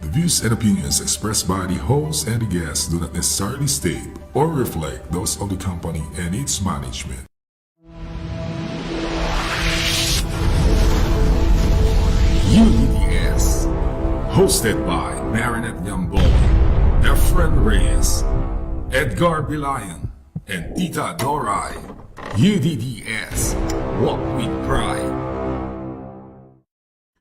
The views and opinions expressed by the host and the guests do not necessarily state or reflect those of the company and its management. UDDS, hosted by Marinette Yambol, Efren Reyes, Edgar Bilayan, and Tita Doray. UDDS, walk with pride.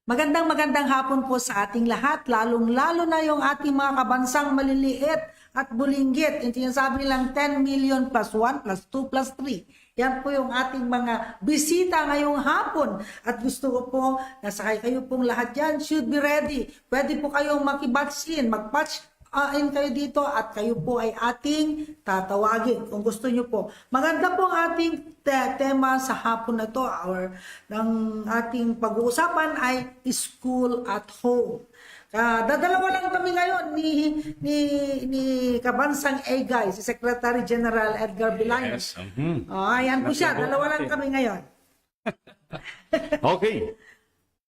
Magandang hapon po sa ating lahat, lalong-lalo na yung ating mga kabansang maliliit at bulinggit. Yung sinasabi lang 10 million plus 1 plus 2 plus 3. Yan po yung ating mga bisita ngayong hapon. At gusto ko po, nasakay kayo pong lahat yan, should be ready. Pwede po kayong makibatch in, mag-patch in kayo dito at kayo po ay ating tatawagin kung gusto nyo po. Maganda po ang ating tema sa hapon na to. Ng ating pag-uusapan ay school at home. Dadalawa lang kami ngayon ni Kabansang Egay, si Secretary General Edgar Bilayan. Yes. Ayan po siya, dalawa lang kami ngayon. Okay.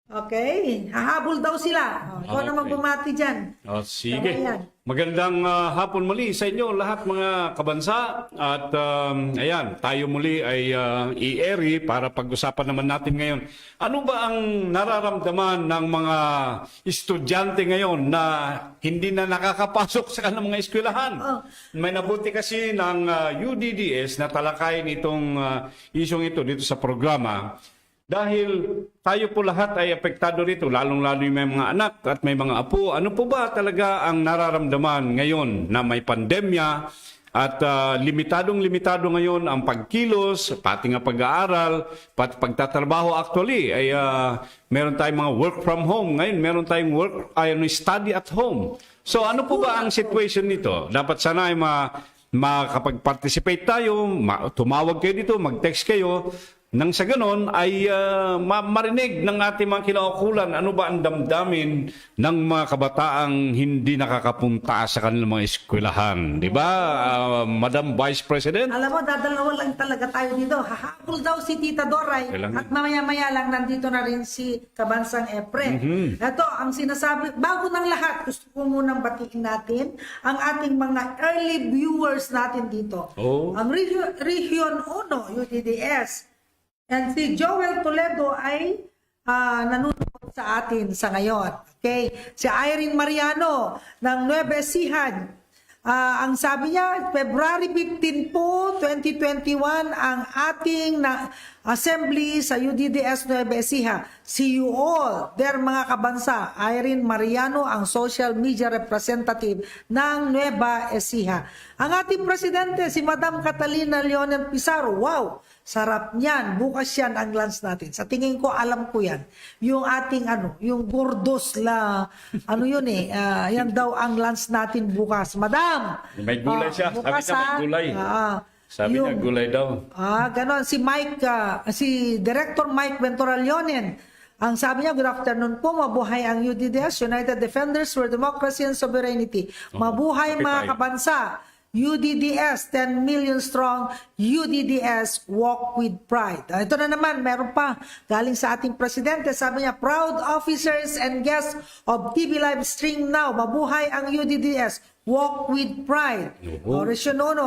Okay, hahabol daw sila. Ikaw naman bumati dyan. Sige. Ayan. Magandang hapon muli sa inyo lahat mga kabansa. At ayan, tayo muli ay i-airy para pag-usapan naman natin ngayon. Ano ba ang nararamdaman ng mga estudyante ngayon na hindi na nakakapasok sa kanilang mga eskwelahan? May nabuti kasi ng UDDS na talakayin itong isyong ito dito sa programa. Dahil tayo po lahat ay apektado rito, lalong-lalo yung may mga anak at may mga apo. Ano po ba talaga ang nararamdaman ngayon na may pandemya at limitadong-limitado ngayon ang pagkilos, pati nga pag-aaral, pati pagtatrabaho actually. Ay meron tayong mga work from home. Ngayon meron tayong study at home. So ano po ba ang situation nito? Dapat sana ay makapag-participate tayo, tumawag kayo dito, mag-text kayo. Nang sa ganon ay marinig ng ating mga kinaukulan ano ba ang damdamin ng mga kabataang hindi nakakapunta sa kanilang mga eskwelahan. Di ba, Madam Vice President? Alam mo, dadalawa lang talaga tayo dito. Hahabol daw si Tita Doray at mamaya-maya lang nandito na rin si Kabansang Efren. Ito, ang sinasabi, bago ng lahat, gusto ko munang batiin natin ang ating mga early viewers natin dito. Ang Region 1, UDDS. And si Joel Toledo ay nanonood sa atin sa ngayon. Okay? Si Irene Mariano ng Nueva Ecija. Ang sabi niya, February 15 po, 2021, ang ating assembly sa UDDS Nueva Ecija. See you all, there mga kabansa. Irene Mariano, ang social media representative ng Nueva Ecija. Ang ating presidente, si Madam Catalina Leonel Pizarro. Wow! Sarap niyan. Bukas yan ang lunch natin. Sa tingin ko, alam ko yan. Yung ating yung gordos yan daw ang lunch natin bukas. Madam! May gulay siya. Bukas, Sabi niya may gulay. Sabi niya gulay daw. Ganon. Si Director Mike Ventura Leonen. Ang sabi niya, good afternoon po, mabuhay ang UDDS, United Defenders for Democracy and Sovereignty. Mabuhay mga kabansa. UDDS, 10 million strong, UDDS, walk with pride. Ito na naman, meron pa, galing sa ating presidente, sabi niya, proud officers and guests of TV Live Stream Now, mabuhay ang UDDS, walk with pride. Region 1,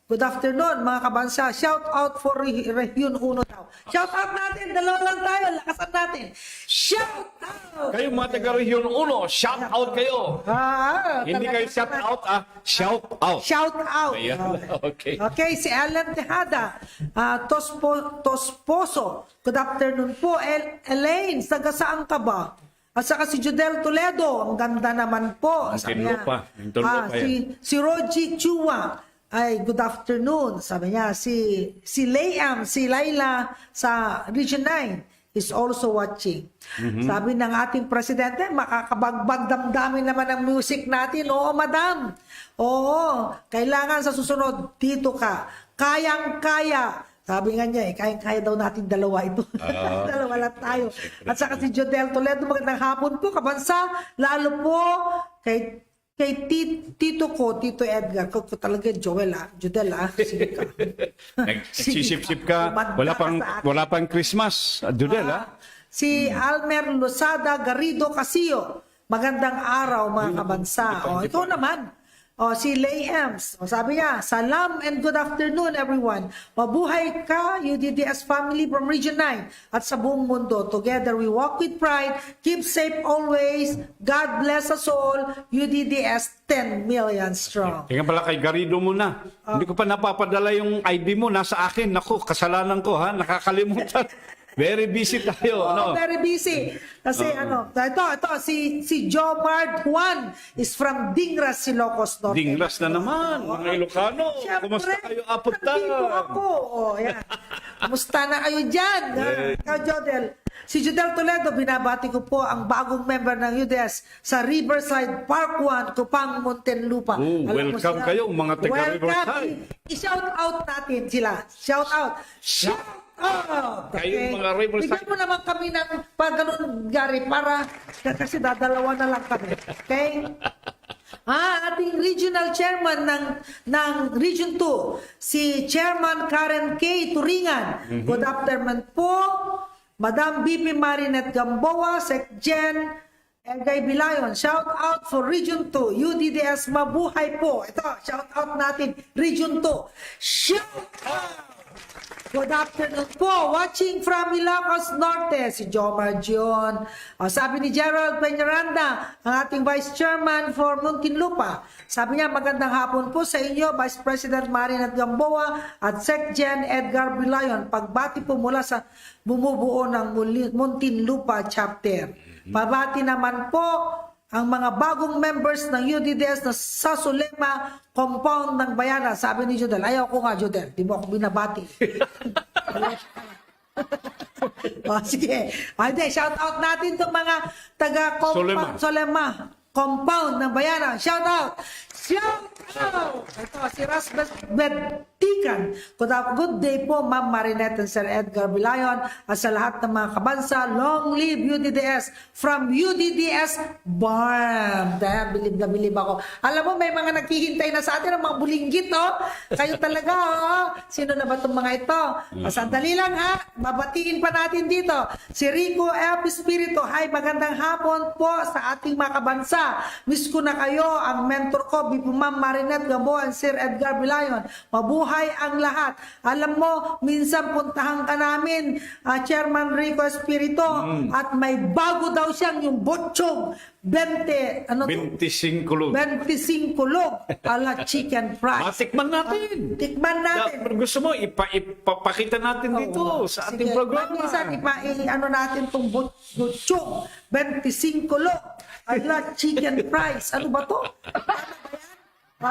good afternoon mga kabansa, shout out for Region 1 daw. Shout out natin, dalawa lang tayo, lakasan natin. Shout out! Kayo mga taga-Region 1, shout out kayo. Hindi kayo shout out, shout out. Shout out. Ayan. Okay. Okay, si Ellen Tejada, Tosposo. Good afternoon po. Elaine, taga saan ka ba? At saka si Judel Toledo, ang ganda naman po. Sabi niya. Si Rogie Chua, ay good afternoon. Sabi niya, si Laila sa Region 9 is also watching. Sabi ng ating presidente, makakabagbag damdamin naman ang music natin. Oo, madam. Oo, kailangan sa susunod, dito ka. Kayang-kaya. Sabi nga niya, kayang-kaya daw natin dalawa ito. Dalawa lang tayo. At saka si Jodel Toledo, magandang hapon po, kabansa. Lalo po kay Tito ko, Tito Edgar, ko talaga Joel Jodel sige ka. Nagsisip-sip ka, wala pang Christmas, Jodel Si Almer Losada Garrido Casio, Magandang araw mga kabansa. Ito naman. Si Lay Ems. Sabi niya, salam and good afternoon everyone. Mabuhay ka, UDDS family from Region 9 at sa buong mundo. Together we walk with pride. Keep safe always. God bless us all. UDDS 10 million strong. Tingnan pala kay Garrido muna. Hindi ko pa napapadala yung ID mo. Nasa akin. Naku, kasalanan ko ha. Nakakalimutan. Very busy tayo. Ano? Very busy. Kasi ito, si Jomar Juan is from Dingras, Ilocos Norte. Dinglas na naman. Mga Ilocano. Kumusta kayo? Apunta. Nandito ako. Yan. Kumusta na kayo dyan? Ikaw, Jodel. Si Jodel Toledo, binabati ko po ang bagong member ng UDS sa Riverside Park 1, Kupang, Muntinlupa. Welcome kayo, mga taga-Riverside. I-shout out natin sila. Shout out. Shout out! Kayong mga Riverside. Bigyan mo naman kami ng pag ganun, Gary, para kasi dadalawa na lang kami. Okay? Ating regional chairman ng Region 2, si Chairman Karen K. Turingan. Good afternoon po. Madam BP Marinette Gamboa, Secgen Egay Bilayon. Shout out for Region 2. UDDS mabuhay po. Ito, shout out natin. Region 2. Shout out! Good afternoon po. Watching from Ilocos Norte, si Jomar Gion. Sabi ni Gerald Peñaranda, ang ating Vice Chairman for Muntinlupa. Sabi niya, magandang hapon po sa inyo, Vice President Marinette Gamboa at Secgen Edgar Bilayon. Pagbati po mula sa bumubuo ng Muntinlupa chapter. Pabati naman po ang mga bagong members ng UDDS na sa Sulema compound ng Bayanan. Sabi ni Jodel, ayaw ko nga Jodel, di mo ako binabati. Sige. Hindi, shout out natin itong mga Sulema compound ng Bayanan. Shout out! Shout out! Ito, si Rasbet Betikan. Good day po, Ma'am Marinette and Sir Edgar Bilayon at sa lahat ng mga kabansa. Long live UDDS from UDDS Barm. Dahil bilib na bilib ako. Alam mo, may mga naghihintay na sa atin ng mga bulinggit, Kayo talaga, Sino na ba itong mga ito? Sandali lang, Babatiin pa natin dito. Si Rico F. Espiritu. Hi, magandang hapon po sa ating mga kabansa. Miss ko na kayo, ang mentor ko, Ma'am Marinette Gamboa and Sir Edgar Bilayon. Mabuhay ang lahat. Alam mo, minsan puntahan ka namin, Chairman Rico Espiritu, at may bago daw siyang yung botchog. 25 log ala chicken fries. Tikman natin. Tikman natin. Gusto mo, ipapakita natin dito sa ating programa. Minsan, natin itong botchog. 25 log ala chicken fries. Ano ba to?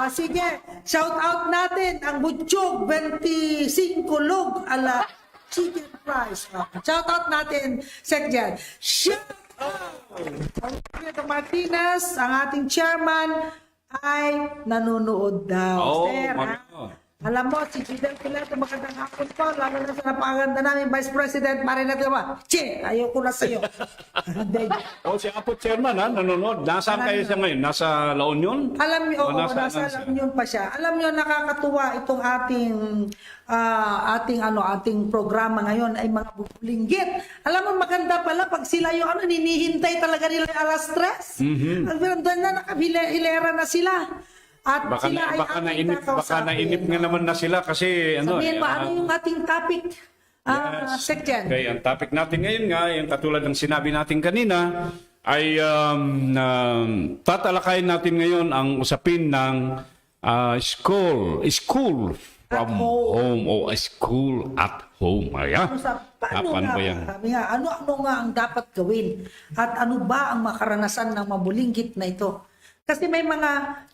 Sige, shout out natin ang butchog 25 log ala chicken fries. Shout out natin, Secgen. Shout out! Ang Martinez, ang ating chairman, ay nanonood daw. Sir, alam mo, si Fidel Pileto, magandang hapon po, lalo na sa napakaganda namin, Vice President Marinette Gamboa. Ayaw ko na sa'yo. Si Apo Chairman, nanonood. Nasaan kayo siya ngayon? Nasa La Union? Alam niyo, nasa La Union pa siya. Alam niyo, nakakatuwa itong ating programa ngayon ay mga bulinggit. Alam mo, maganda pala pag sila yung ninihintay talaga nila yung alas 3. Doon na nakahilera na sila. At baka nainip nga naman na sila kasi sabihin mo, ano yung ating topic? Secgen. Okay, ang topic natin ngayon nga, yung katulad ng sinabi natin kanina, ay tatalakayin natin ngayon ang usapin ng school from home o school at home. Paano nga, ano nga ang dapat gawin? At ano ba ang makaranasan ng mabulinggit na ito? Kasi may mga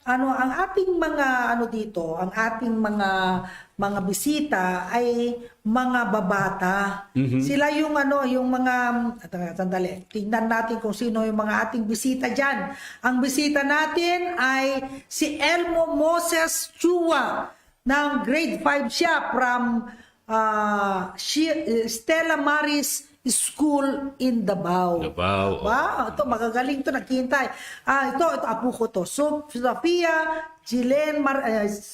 ang ating mga ang ating mga bisita ay mga babata. Sila yung mga sandali. Tingnan natin kung sino yung mga ating bisita diyan. Ang bisita natin ay si Elmo Moses Chua ng grade 5 siya from Stella Maris School in Davao. Wow, ito magagaling to, naghihintay. Ito apo ko to. So, Sofia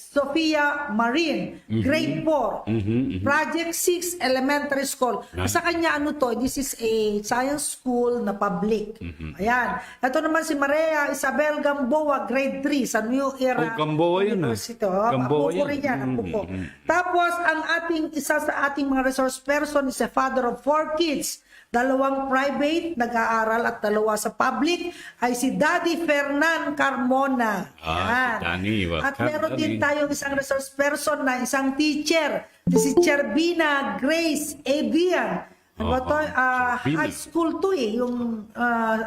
Sofia Marin, grade 4. Project 6 Elementary School. Sa kanya ano to, this is a science school na public. Ayan. Ito naman si Maria Isabel Gamboa, grade 3 sa New Era Gamboa yun, University. Gamboa Apuko yan. rin yan, apuko. Tapos, ang isa sa ating mga resource person is a father of 4 kids. 2 private, nag-aaral at 2 sa public ay si Daddy Fernan Carmona. Ah, si Danny. At meron din tayong isang resource person na isang teacher. Si Cherbina Grace Abian. Ano to? Cherbina. High school to eh. Yung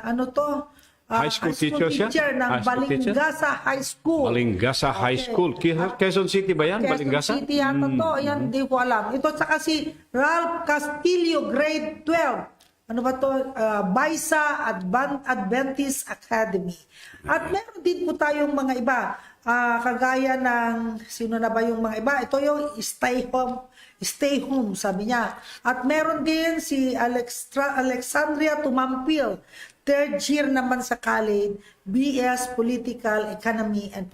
ano to? High school teacher siya? ng High school teacher? Balingasa High School. Balingasa High School. Quezon City ba yan? Balingasa? Quezon City yata to. Yan, di ko alam. Ito saka si Ralph Castillo, grade 12. Ano ba to? Baisa Adventist Academy. At meron din po tayong mga iba. Kagaya ng, sino na ba yung mga iba? Ito yung stay home, sabi niya. At meron din si Alexandria Tumampil, 3rd year naman sa college, BS Political Economy and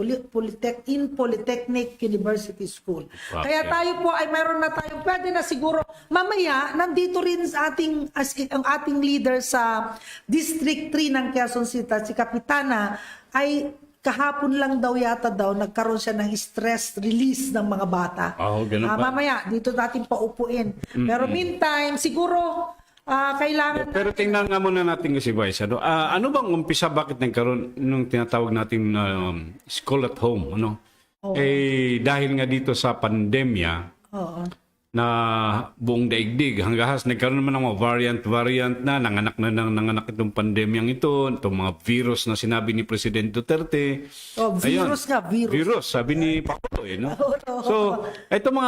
Polytechnic University School. Okay. Kaya tayo po ay mayroon na tayo, pwede na siguro, mamaya, nandito rin sa ang ating leader sa District 3 ng Quezon City, si Kapitana, ay kahapon lang yata nagkaroon siya ng stress release ng mga bata. Ganun ba? Mamaya, dito natin paupuin. Pero meantime, siguro, kailangan Pero tingnan nga muna natin kasi, Vice. Ano bang umpisa, bakit nagkaroon nung tinatawag natin school at home? Ano? Dahil nga dito sa pandemya, Oo. na buong daigdig hanggang nagkaroon naman ng mga variant na nanganak itong pandemyang ito, itong mga virus na sinabi ni Presidente Duterte. Virus nga, virus. Virus, sabi ni Pakulo no? So, itong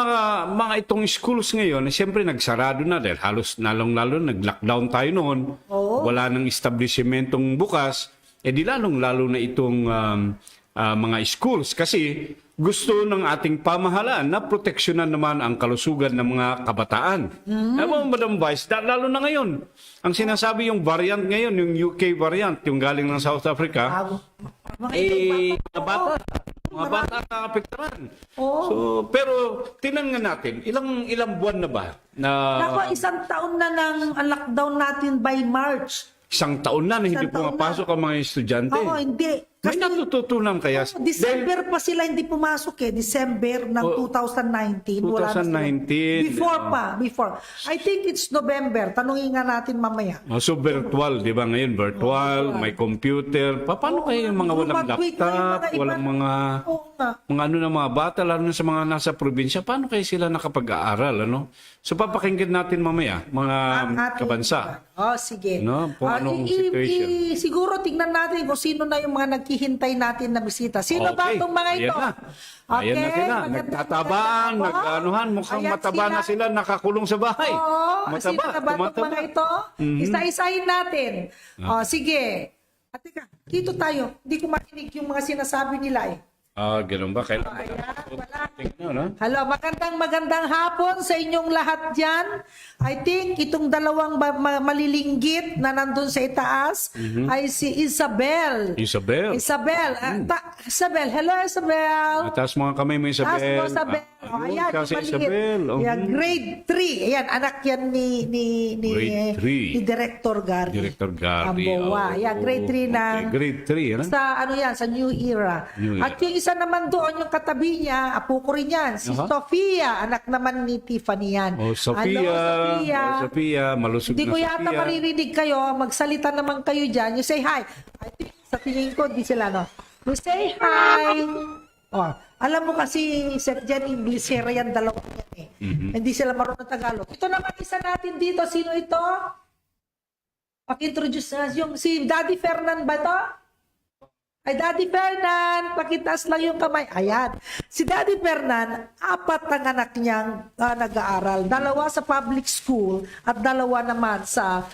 mga itong schools ngayon, siyempre nagsarado na dahil halos lalong-lalo nag-lockdown tayo noon. Wala nang establishmentong bukas, di lalong-lalo na itong mga schools kasi gusto ng ating pamahalaan na proteksyonan naman ang kalusugan ng mga kabataan. Madam Vice, lalo na ngayon. Ang sinasabi yung variant ngayon, yung UK variant, yung galing ng South Africa, mga bata na apektaran. So, pero tinan nga natin, ilang buwan na ba? Naku, 1 taon na ng lockdown natin by March. 1 taon na hindi pumapasok ang mga estudyante. Oo, hindi. May natututunan kaya? December pa sila hindi pumasok December ng 2019. Wala na sila. 2019. Before. I think it's November. Tanungin nga natin mamaya. So virtual, di ba ngayon? Virtual, may computer. Paano kayo yung mga walang laptop, walang mga ano na mga bata, lalo na sa mga nasa probinsya, paano kayo sila nakapag-aaral? Ano? So papakinggan natin mamaya, mga kabansa. Sige. No? Kung anong situation. Siguro tingnan natin kung sino na yung mga naghihintay natin na bisita. Sino ba itong mga ito? Ayan na sila. Nagtatabaan, mukhang mataba na sila, nakakulong sa bahay. Sino na ba itong mga ito? Isa-isahin natin. Sige. At teka, dito tayo. Hindi ko marinig yung mga sinasabi nila Ganun ba? Hello, magandang hapon sa inyong lahat dyan. I think itong dalawang malilinggit na nandun sa itaas ay si Isabel. Isabel. Isabel, hello Isabel. Taas mga kamay mo, Isabel. Taas mo, Isabel. Ayan, kasi maliit. Isabel. Grade 3. Ayan, anak yan ni Director Gary. Director Gary. Amboa. Ayan, grade 3 ng... Grade 3, ano? Sa New Era. At yung isa naman doon, yung katabi niya, apo ko rin yan, si Sofia, anak naman ni Tiffany yan. Sofia. Sofia, malusog Hindi na ko Sofia. yata maririnig kayo, magsalita naman kayo dyan. You say hi. I think sa tingin ko, di sila, no? You say hi. Alam mo kasi, Sir Jen, Inglesera yan, dalawa yan Hindi sila marunong Tagalog. Ito naman isa natin dito. Sino ito? Paki-introduce na yung si Daddy Fernan ba ito? Ay, Daddy Fernan, pakitaas lang yung kamay. Ayan. Si Daddy Fernan, 4 ang anak niyang nag-aaral. 2 sa public school at 2 naman sa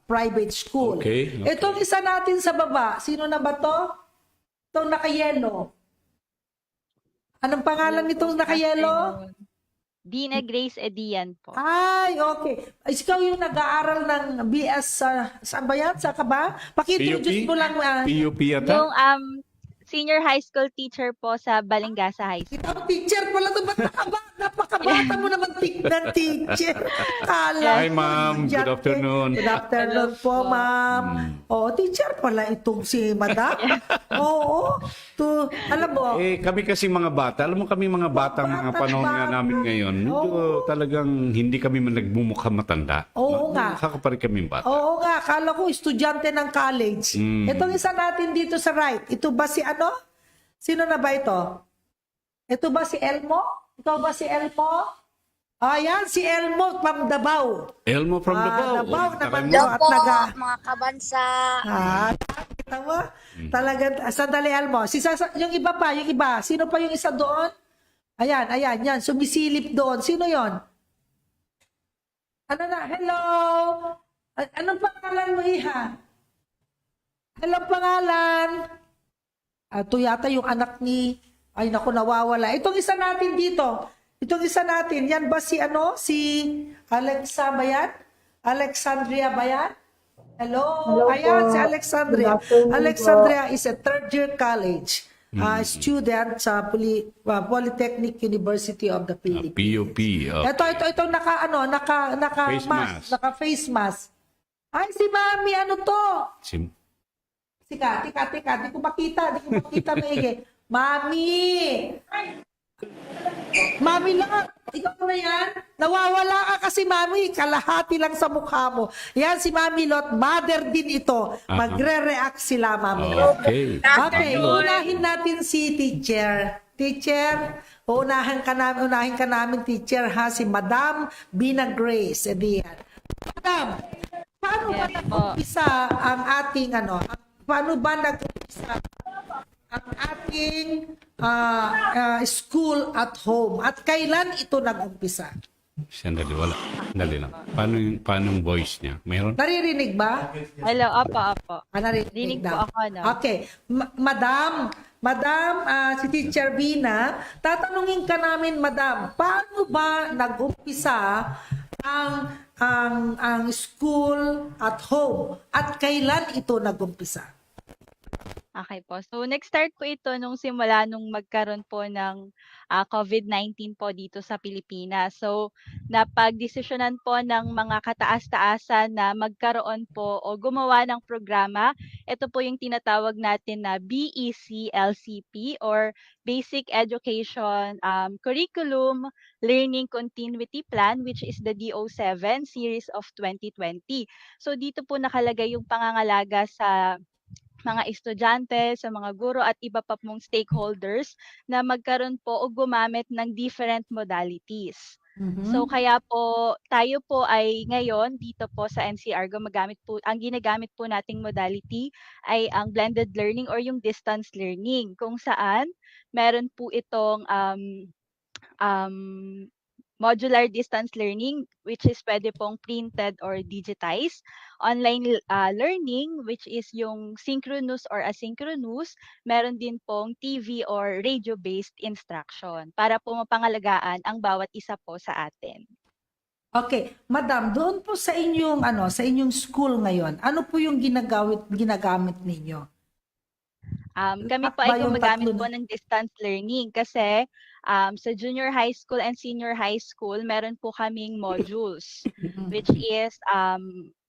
private school. Okay. Itong isa natin sa baba, sino na ba to? Itong naka-yellow. Anong pangalan nitong naka-yellow? Dina Grace Edian po. Ay, okay. Ikaw yung nag-aaral ng BS saan ba yan? Sa ka ba? Paki-introduce mo lang. PUP yata? Yung Senior high school teacher po sa Balingasa High School. Ikaw, teacher pala to. Ba't napakabata mo naman ng teacher? Kala Hi, ko, ma'am. Good estudyante. afternoon. Good afternoon Hello po, po. ma'am. Oh, teacher pala itong si madam. Oo. Alam mo, Kami kasi mga bata, alam mo kami mga batang mga Bata, panahon nga bata. namin ngayon, medyo talagang hindi kami nagmumukha matanda. Oo nga. Mukha ka pa rin kami bata. oo nga, akala ko estudyante ng college. Itong isa natin dito sa right. Ito ba si ano? Sino na ba ito? Ito ba si Elmo? Ikaw ba si Elmo? Ayan, si Elmo from Davao. Elmo from Davao. Davao Oh, naman tagal mo. mo. At naga, mga kabansa. kita mo? Talaga, sandali Elmo. Yung iba pa, yung iba. Sino pa yung isa doon? Ayan, yan. Sumisilip doon. Sino yon? Ano na? Hello? Anong pangalan mo, Iha? Anong pangalan? Ito yata yung anak ni... Ay, naku, nawawala. Itong isa natin dito. Yan ba si ano? Si Alexa ba yan? Alexandria ba yan? Hello? Ayan, si Alexandria. Alexandria is a third-year college student sa Polytechnic University of the Philippines. PUP. Okay. Ito naka Face mask, mask. naka face mask. Ay, si Mami, ano to? Tika, di ko makita maigi. Mami! Mami lang, ikaw na yan? Nawawala ka kasi Mami, kalahati lang sa mukha mo. Yan si Mami Lot, mother din ito. Magre-react sila, Mami. Okay. Okay, unahin natin si teacher. Teacher, unahin ka namin, teacher, ha, si Madam Bina Grace. Edian. Madam, paano ba Yes po. nag-umpisa ang ating ang ating school at home? At kailan ito nag-umpisa? Sandali, wala. Dali lang. Paano yung voice niya? Mayroon? Naririnig ba? Hello, apo. Narinig Rinig po daw. ako, no? Okay. Madam, si Teacher Bina, tatanungin ka namin, Madam, paano ba nag-umpisa ang school at home? At kailan ito nag-umpisa? Okay po. So, nag-start po ito nung simula nung magkaroon po ng COVID-19 po dito sa Pilipinas. So, napag-desisyonan po ng mga kataas-taasan na magkaroon po o gumawa ng programa. Ito po yung tinatawag natin na BEC-LCP or Basic Education Curriculum Learning Continuity Plan, which is the DO7 series of 2020. So, dito po nakalagay yung pangangalaga sa mga estudyante, sa mga guro at iba pa pong stakeholders na magkaroon po o gumamit ng different modalities. So kaya po tayo po ay ngayon dito po sa NCR ang ginagamit po nating modality ay ang blended learning or yung distance learning kung saan meron po itong modular distance learning, which is pwede pong printed or digitized. Online learning, which is yung synchronous or asynchronous. Meron din pong TV or radio-based instruction para po mapangalagaan ang bawat isa po sa atin. Okay, Madam, doon po sa inyong school ngayon, ano po yung ginagamit ninyo? Kami po Ba ay yung gumagamit tatlo po ng distance learning kasi sa junior high school and senior high school, meron po kaming modules which is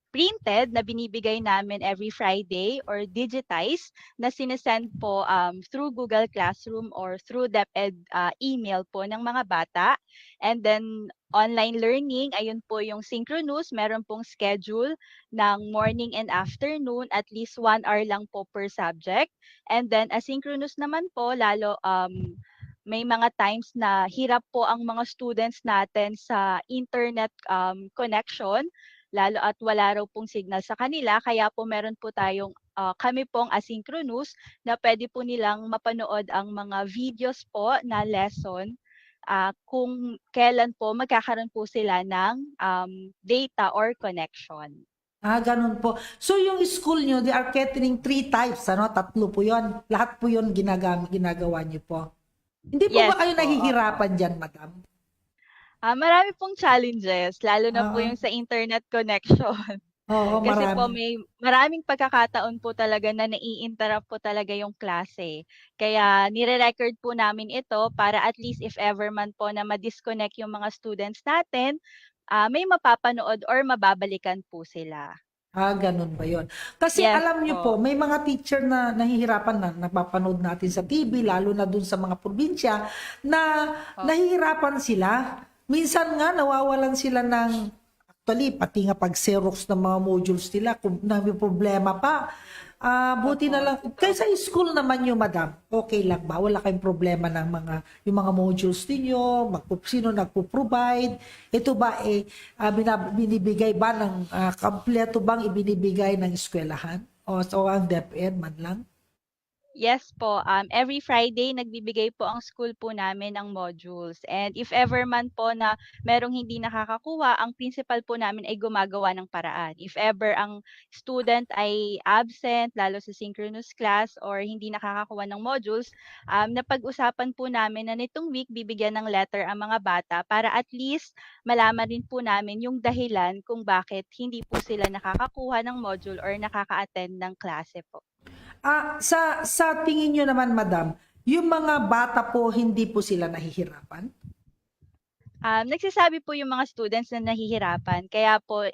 printed na binibigay namin every Friday or digitized na sinesend po through Google Classroom or through DepEd email po ng mga bata. And then online learning, ayun po yung synchronous, meron pong schedule ng morning and afternoon, at least 1 hour lang po per subject. And then asynchronous naman po, lalo may mga times na hirap po ang mga students natin sa internet connection, lalo at wala raw pong signal sa kanila. Kaya po meron po tayong kami pong asynchronous na pwede po nilang mapanood ang mga videos po na lesson kung kailan po magkakaroon po sila ng data or connection. Ganun po. So yung school nyo, they are catering 3 types, tatlo po yon. Lahat po yon ginagawa nyo po. Hindi po Yes ba kayo po. nahihirapan dyan, Madam? Marami pong challenges, lalo na po yung sa internet connection. Oo, Kasi po marami. may maraming pagkakataon po talaga na nai-interrupt po talaga yung klase. Kaya nire-record po namin ito para at least if ever man po na ma-disconnect yung mga students natin, may mapapanood or mababalikan po sila. Ganun ba yun? Kasi Yes alam niyo po, po. may mga teacher na nahihirapan na napapanood natin sa TV, lalo na dun sa mga probinsya, na nahihirapan sila. Minsan nga, nawawalan sila ng, actually, pati nga pag-xerox ng mga modules nila, kung may problema pa. Buti na lang, kaysa school naman yung madam, okay lang ba? Wala kayong problema ng yung mga modules ninyo, sino nagpo-provide, ito ba binibigay ba ng, kompleto bang ibinibigay ng eskwelahan? O so ang DepEd man lang? Yes po, every Friday nagbibigay po ang school po namin ng modules. And if ever man po na merong hindi nakakakuha, ang principal po namin ay gumagawa ng paraan. If ever ang student ay absent, lalo sa synchronous class or hindi nakakakuha ng modules, napag-usapan po namin na nitong week bibigyan ng letter ang mga bata para at least malaman rin po namin yung dahilan kung bakit hindi po sila nakakakuha ng module or nakaka-attend ng klase po. Sa tingin nyo naman, madam, yung mga bata po, hindi po sila nahihirapan? Nagsasabi po yung mga students na nahihirapan. Kaya po,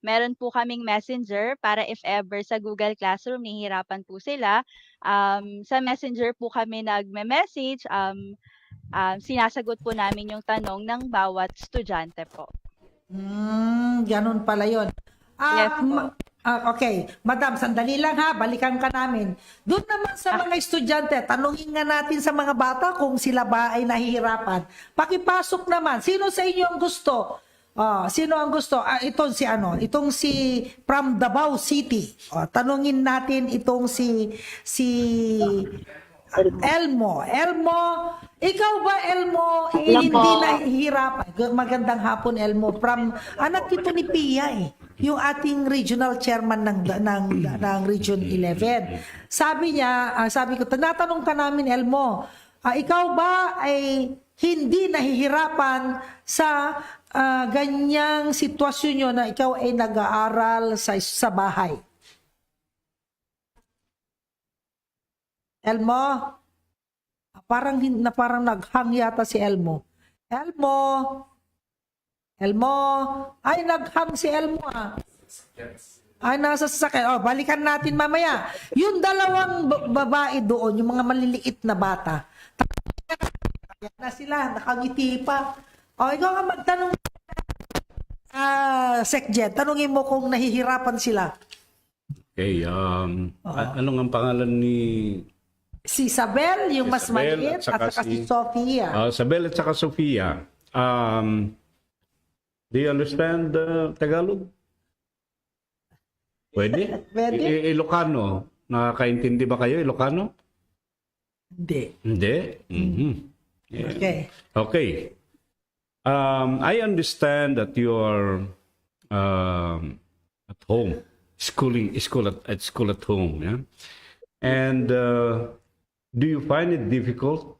meron po kaming messenger para if ever sa Google Classroom nahihirapan po sila, sa messenger po kami nagme-message, sinasagot po namin yung tanong ng bawat estudyante po. Ganun pala yun. Yes po. Okay, madam, sandali lang ha, balikan ka namin. Doon naman sa mga estudyante, tanungin nga natin sa mga bata kung sila ba ay nahihirapan. Pakipasok naman, sino sa inyo ang gusto? Sino ang gusto? Itong si from Davao City. Tanungin natin itong si Elmo. Elmo, ikaw ba Elmo, hindi nahihirapan? Magandang hapon Elmo. From anak ito ni Pia yung ating regional chairman ng Region 11. Sabi ko, tinatanong ka namin Elmo, ikaw ba ay hindi nahihirapan sa ganyang sitwasyon nyo na ikaw ay nag-aaral sa bahay? Elmo? Parang naghang yata si Elmo. Elmo? Ay, naghang si Elmo Ay, nasa sasakyan. Balikan natin mamaya. Yung dalawang babae doon, yung mga maliliit na bata. Ayan na sila, nakangiti pa. Ikaw nga magtanong. Sekjen, tanungin mo kung nahihirapan sila. Okay, anong ang pangalan ni Si Isabel, yung mas Isabel, maliit, at saka si Sofia. Isabel at saka Sofia? Do you understand Tagalog? Pwede? Pwede. Ilocano. Nakakaintindi ba kayo Ilocano? Hindi. Hindi? Mhm. Yeah. Okay. Okay. I understand that you are at home, at school at home, yeah? And do you find it difficult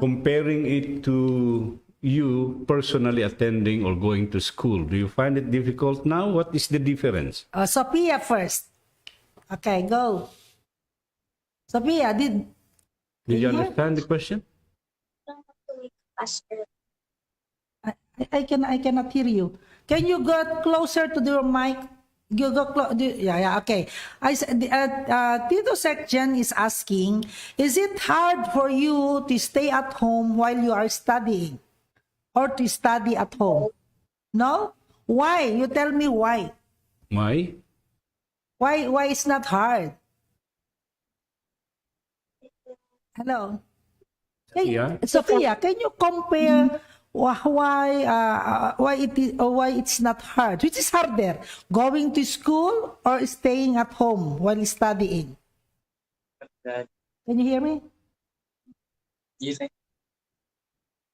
comparing it to you personally attending or going to school? Do you find it difficult now? What is the difference? Sophia first. Okay, go. Sophia, Did you understand the question? I cannot hear you. Can you go closer to your mic? You go okay. Tito Sekjen is asking, is it hard for you to stay at home while you are studying or to study at home? No? Why? You tell me why. Why? Why it's not hard? Hello. Sophia, can you compare why it's not hard? Which is harder, going to school or staying at home while studying? Can you hear me?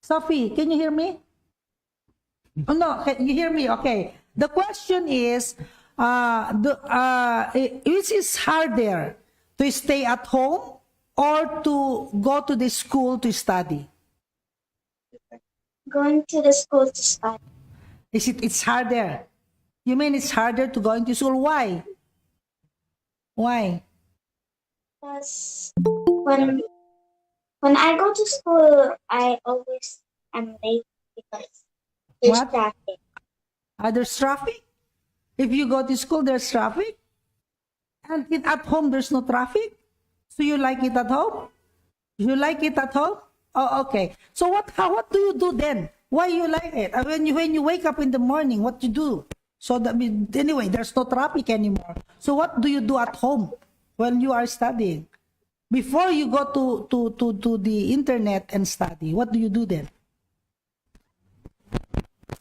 Sophie, can you hear me? Oh no, can you hear me? Okay. The question is, which is harder, to stay at home or to go to the school to study? Going to the school to study. It's harder. You mean it's harder to go into school? Why? Why? Because when I go to school, I always am late because there's What? traffic. There's traffic? If you go to school, there's traffic? And at home, there's no traffic? So you like it at home? You like it at home? Oh, okay. So what do you do then? Why you like it? When you wake up in the morning, what you do? So anyway, there's no traffic anymore. So what do you do at home when you are studying? Before you go to the internet and study, what do you do then?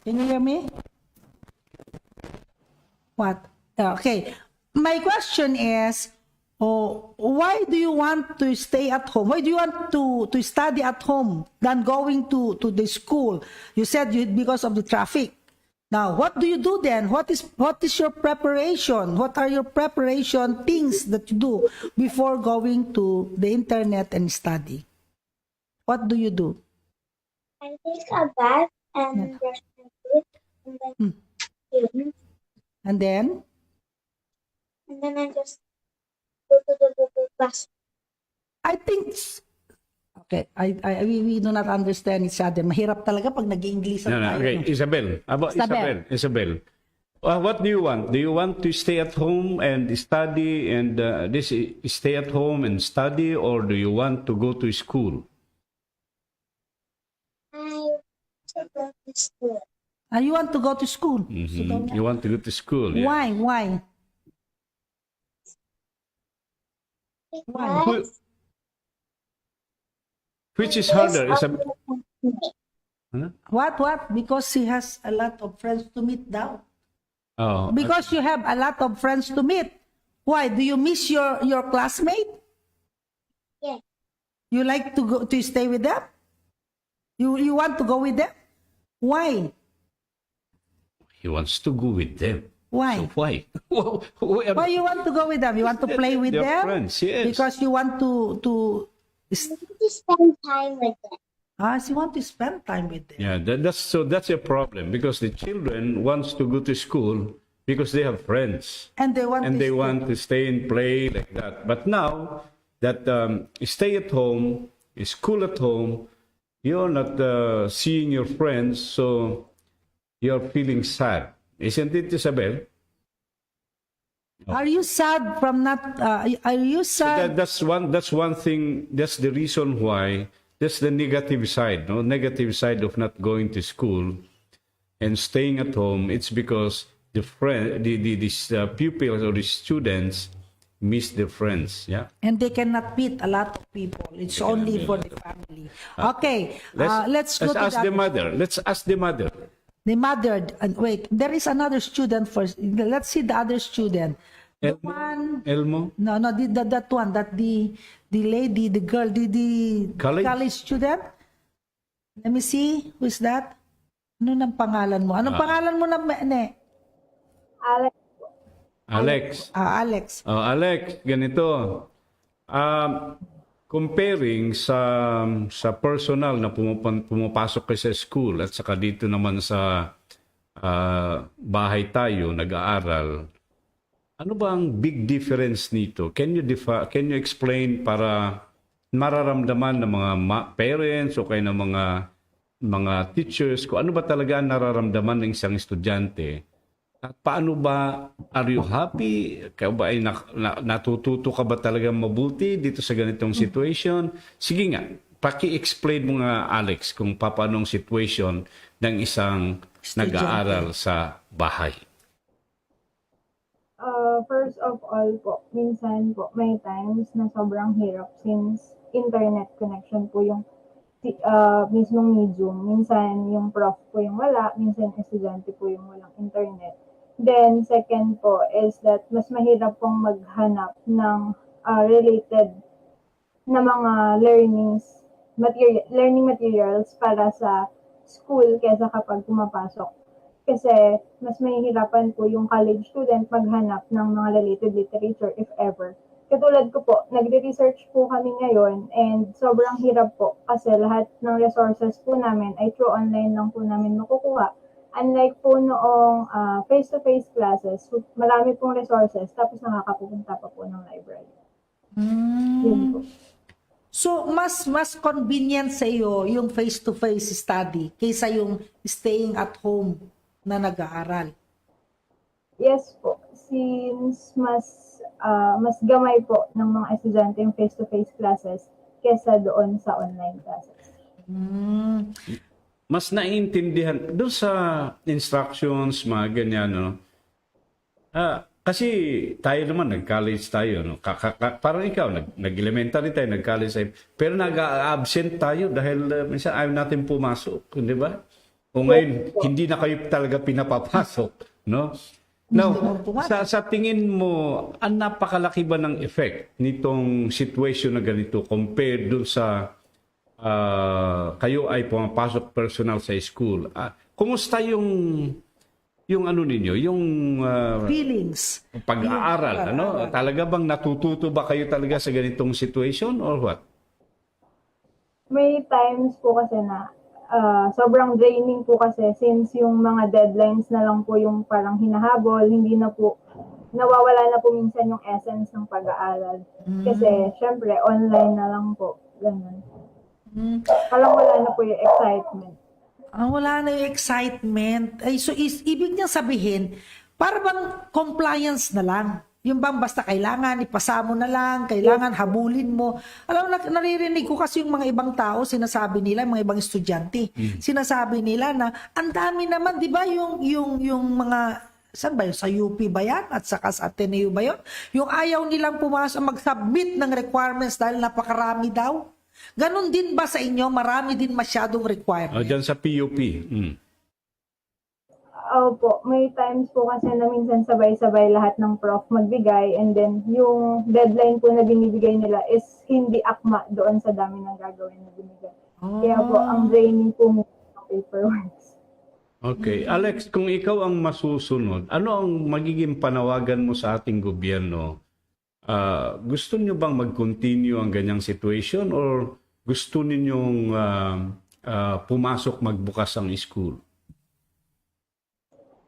Can you hear me? What? Okay. My question is, why do you want to stay at home? Why do you want to study at home than going to the school? You said because of the traffic. Now, what do you do then? What is your preparation? What are your preparation things that you do before going to the internet and study? What do you do? I take a bath and brush my teeth and then eat. And then? And then I just go to the class. I think okay, we do not understand each other. Mahirap talaga pag nag-i-English No, tayo. okay, no? Isabel. Isabel. What do you want? Do you want to stay at home and study and stay at home and study, or do you want to go to school? I to go to school. You want to go to school? So don't- You want to go to school? Yeah. Why? Because Which is harder, Isabel? What? Because he has a lot of friends to meet daw. Oh, Because you have a lot of friends to meet. Why? Do you miss your classmate? Yeah. You like to go to stay with them? You want to go with them? Why? he wants to go with them. Why? So why? Why you want to go with them? You want to play with They're them? friends, yes. Because you want to I want to spend time with them. you want to spend time with them. Yeah, that's a problem because the children wants to go to school because they have friends And they want and to they stay. want to stay and play like that. But now that stay at home, school at home, you're not seeing your friends, so you're feeling sad, isn't it, Isabel? Are you sad from not are you sad? That's one thing. That's the reason why. That's the negative side. No, negative side of not going to school and staying at home. It's because the pupils or the students miss their friends. Yeah. And they cannot meet a lot of people. It's only for the family. Okay, let's go to ask the mother. Let's ask the mother. The mother, and wait, there is another student first. Let's see the other student. The one, Elmo. no, that one, that the lady, the girl, the College? student. Let me see, who's that? Ano nang pangalan mo? Anong pangalan mo na, ne? Alex. Alex. Alex. Oh, Alex, ganito. Comparing sa personal na pumapasok kayo sa school at saka dito naman sa bahay tayo nag-aaral, ano ba ang big difference nito? Can you explain para mararamdaman ng mga parents o kaya ng mga teachers kung ano ba talaga ang nararamdaman ng isang estudyante? At paano ba, are you happy? Kaya ba ay natututo ka ba talaga mabuti dito sa ganitong situation? Sige nga, paki-explain mo nga, Alex, kung paano ang situation ng isang nag-aaral sa bahay. First of all po, minsan po, may times na sobrang hirap since internet connection po yung mismong medium. Minsan yung prof po yung wala, minsan estudyante po yung walang internet. Then, second po is that mas mahirap pong maghanap ng related na mga learning materials para sa school kaysa kapag pumapasok. Kasi mas mahihirapan po yung college student maghanap ng mga related literature if ever. Katulad ko po, nagre-research po kami ngayon and sobrang hirap po kasi lahat ng resources po namin ay through online lang po namin makukuha. Unlike po noong face-to-face classes, marami pong resources tapos nakakapupunta pa po ng library. Yun po. So, mas convenient sa iyo yung face-to-face study kaysa yung staying at home na nag-aaral. Yes po, since mas gamay po ng mga estudyante yung face-to-face classes kesa doon sa online classes. Mas naiintindihan doon sa instructions, mga ganyan, no? Kasi tayo naman, nag-college tayo, no? Parang ikaw, nag-elementary tayo, nag-college tayo. Pero nag-absent tayo dahil minsan ayaw natin pumasok, di ba? O ngayon, hindi na kayo talaga pinapapasok, no? Now, sa tingin mo, ang napakalaki ba ng effect nitong situation na ganito compared dun sa kayo ay pumapasok personal sa school? Kumusta yung ano ninyo, yung Feelings. pag-aaral, ano? Talaga bang natututo ba kayo talaga sa ganitong situation or what? May times po kasi na sobrang draining po kasi since yung mga deadlines na lang po yung parang hinahabol, hindi na po, nawawala na po minsan yung essence ng pag-aaral. Kasi syempre online na lang po, ganun. Parang wala na po yung excitement. Wala na yung excitement. Ay, so, ibig niyang sabihin, para bang compliance na lang. Yung bang basta kailangan, ipasa mo na lang, kailangan habulin mo. Alam mo, naririnig ko kasi yung mga ibang tao, sinasabi nila, mga ibang estudyante, sinasabi nila na, ang dami naman, di ba, yung mga, saan ba yun? Sa UP ba yan? At saka sa Ateneo ba yun? Yung ayaw nilang pumasok, mag-submit ng requirements dahil napakarami daw. Ganon din ba sa inyo? Marami din masyadong requirements. Diyan sa PUP. Opo, may times po kasi na minsan sabay-sabay lahat ng prof magbigay and then yung deadline po na binibigay nila is hindi akma doon sa dami ng gagawin na binigay. Kaya po, ang draining po ng paperwork. Okay. Alex, kung ikaw ang masusunod, ano ang magiging panawagan mo sa ating gobyerno? Gusto niyo bang mag-continue ang ganyang situation or gusto ninyong pumasok magbukas ang school?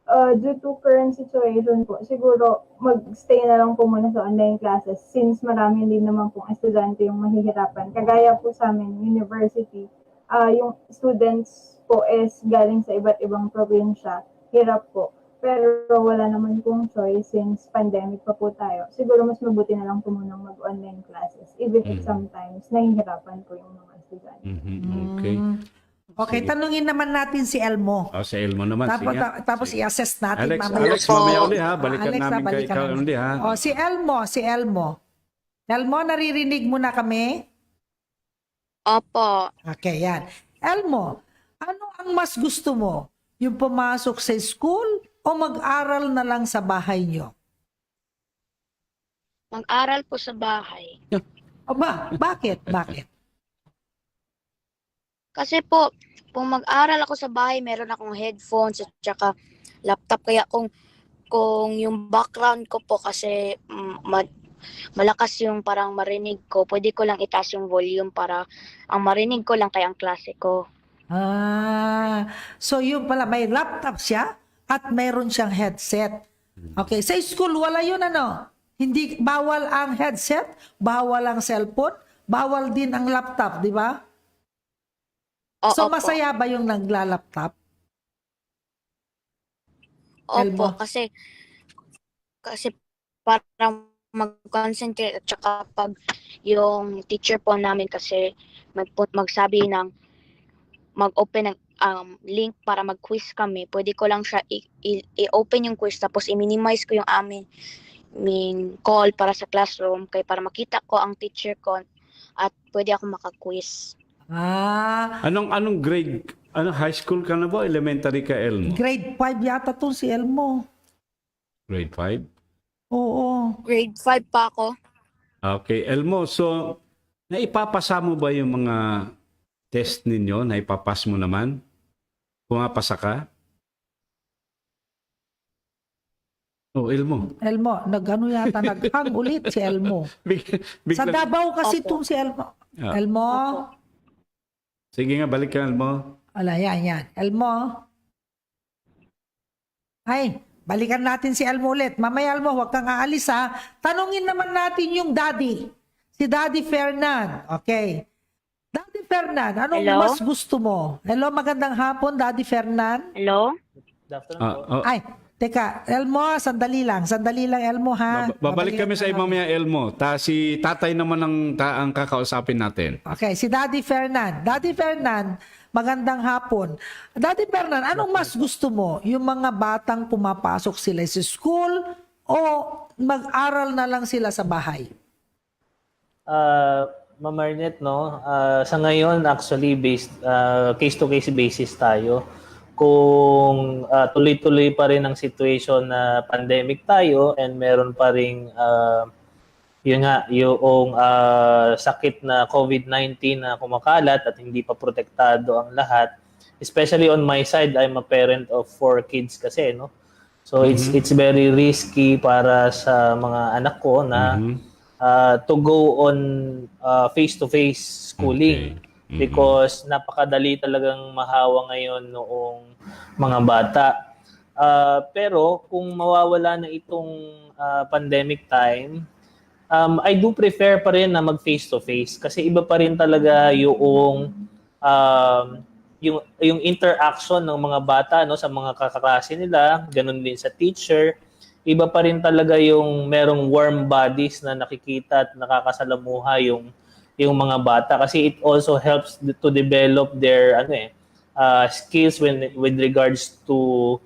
Due to current situation po, siguro mag-stay na lang po muna sa online classes since marami din naman pong estudyante yung mahihirapan. Kagaya po sa amin, university, yung students po is galing sa iba't ibang probinsya, hirap po. Pero wala naman pong choice since pandemic pa po tayo. Siguro mas mabuti na lang po munang mag-online classes. Even if sometimes nahihirapan po yung mga estudyante. Okay. Okay, tanungin naman natin si Elmo. Sa Elmo naman. Tapos i-assess natin Alex, mamaya. Alex, mamaya uli ha. Balikan Alex, namin balikan ikaw namin. uli ha. Si Elmo. Elmo, naririnig mo na kami? Opo. Okay, yan. Elmo, ano ang mas gusto mo? Yung pumasok sa school o mag-aral na lang sa bahay nyo? Mag-aral po sa bahay. Bakit? Bakit? Kasi po, kung mag-aral ako sa bahay, meron akong headphones at saka laptop. Kaya kung yung background ko po kasi malakas yung parang marinig ko, pwede ko lang itaas yung volume para ang marinig ko lang kaya ang klase ko. So yun pala, may laptop siya at mayroon siyang headset. Okay, sa school wala yun ano? Hindi, bawal ang headset, bawal ang cellphone, bawal din ang laptop, di ba? So Opo. masaya ba yung nagla-laptop? Opo, Elmo? kasi parang mag-concentrate at saka pag yung teacher po namin kasi magsabi ng mag-open ng link para mag-quiz kami, pwede ko lang siya i-open yung quiz tapos i-minimize ko yung aming call para sa classroom kaya para makita ko ang teacher ko at pwede ako maka-quiz. Anong grade? High school ka na ba? Elementary ka, Elmo? Grade 5 yata to si Elmo. Grade 5? Oo. Grade 5 pa ako. Okay, Elmo, so naipapasa mo ba yung mga test ninyo? Naipapas mo naman? Pumapasa ka? Elmo. Elmo, nag-ano yata, naghang ulit si Elmo. Sa Davao kasi itong si Elmo. Elmo? Sige nga, balik ka, Elmo. Ala, yan. Elmo? Ay, balikan natin si Elmo ulit. Mamaya Elmo, huwag kang aalis ha. Tanungin naman natin yung daddy. Si Daddy Fernan. Okay. Daddy Fernan, anong Hello? mas gusto mo? Hello, magandang hapon, Daddy Fernan. Hello? Ay, teka, Elmo, sandali lang. Sandali lang, Elmo ha. Babalik kami sa mamaya, Elmo. Si tatay naman ang kakausapin natin. Okay, si Daddy Fernan. Daddy Fernan, magandang hapon. Daddy Fernan, anong mas gusto mo? Yung mga batang pumapasok sila sa school o mag-aral na lang sila sa bahay? Ma'am Marnet, no? Sa ngayon, actually, case-to-case basis tayo. Kung tuloy-tuloy pa rin ang situation na pandemic tayo and meron pa ring yun nga, yung sakit na COVID-19 na kumakalat at hindi pa protektado ang lahat. Especially on my side, I'm a parent of 4 kids kasi, no? So it's very risky para sa mga anak ko na to go on face-to-face schooling. Because napakadali talagang mahawa ngayon noong mga bata. Pero kung mawawala na itong pandemic time, I do prefer pa rin na mag face-to-face kasi iba pa rin talaga yung interaction ng mga bata, no, sa mga kaklase nila, ganun din sa teacher. Iba pa rin talaga yung merong warm bodies na nakikita at nakakasalamuha yung mga bata kasi it also helps to develop their skills with regards to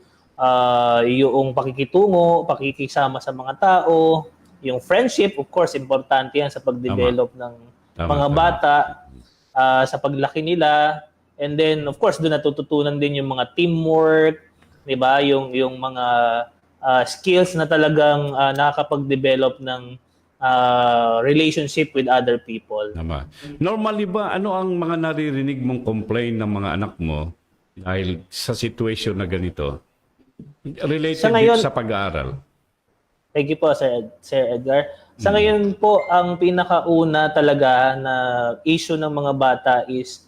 yung pakikitungo, pakikisama sa mga tao, yung friendship, of course, importante yan sa pag-develop ng mga bata, sa paglaki nila. And then, of course, doon natututunan din yung mga teamwork, di ba? Yung mga skills na talagang nakakapag-develop ng relationship with other people. Tama. Normally ba, ano ang mga naririnig mong complaint ng mga anak mo dahil sa situation na ganito? Related sa pag-aaral? Thank you po, Sir Edgar. Sa ngayon po, ang pinakauna talaga na issue ng mga bata is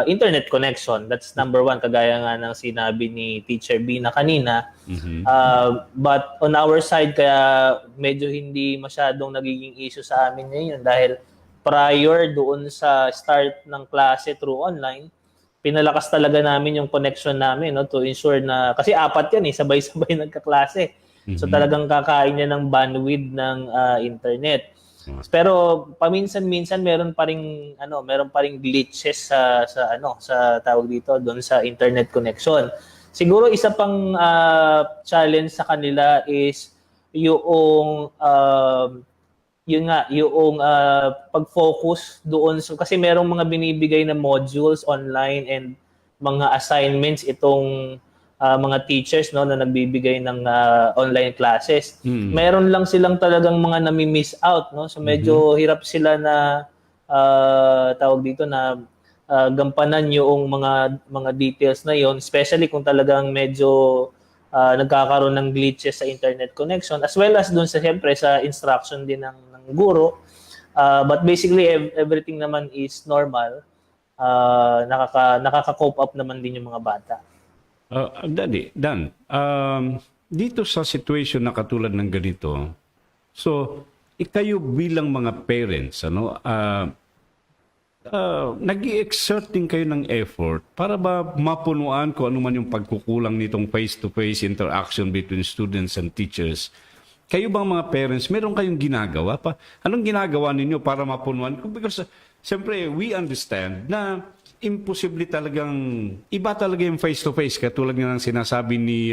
internet connection. That's number 1, kagaya nga ng sinabi ni Teacher B na kanina. But on our side, kaya medyo hindi masyadong nagiging issue sa amin ngayon dahil prior doon sa start ng klase through online, pinalakas talaga namin yung connection namin, no, to ensure na, kasi 4 yan sabay-sabay nagkaklase. So talagang kakain niya ng bandwidth ng internet. Pero paminsan-minsan meron pa ring glitches sa tawag dito doon sa internet connection. Siguro isa pang challenge sa kanila is yung pag-focus doon kasi merong mga binibigay na modules online and mga assignments itong mga teachers, no, na nagbibigay ng online classes. Meron lang silang talagang mga nami-miss out, no? So medyo hirap sila na tawag dito na gampanan yung mga details na yon, especially kung talagang medyo nagkakaroon ng glitches sa internet connection as well as doon siyempre sa instruction din ng guro. But basically everything naman is normal. Nakaka-cope up naman din yung mga bata. Dan, dito sa situation na katulad ng ganito, so, kayo bilang mga parents, nag-i-exert din kayo ng effort para ba mapunuan kung ano man yung pagkukulang nitong face-to-face interaction between students and teachers? Kayo bang mga parents, meron kayong ginagawa pa? Anong ginagawa ninyo para mapunuan? Because, siyempre, we understand na imposible talagang, iba talaga yung face-to-face, katulad nga ng sinasabi ni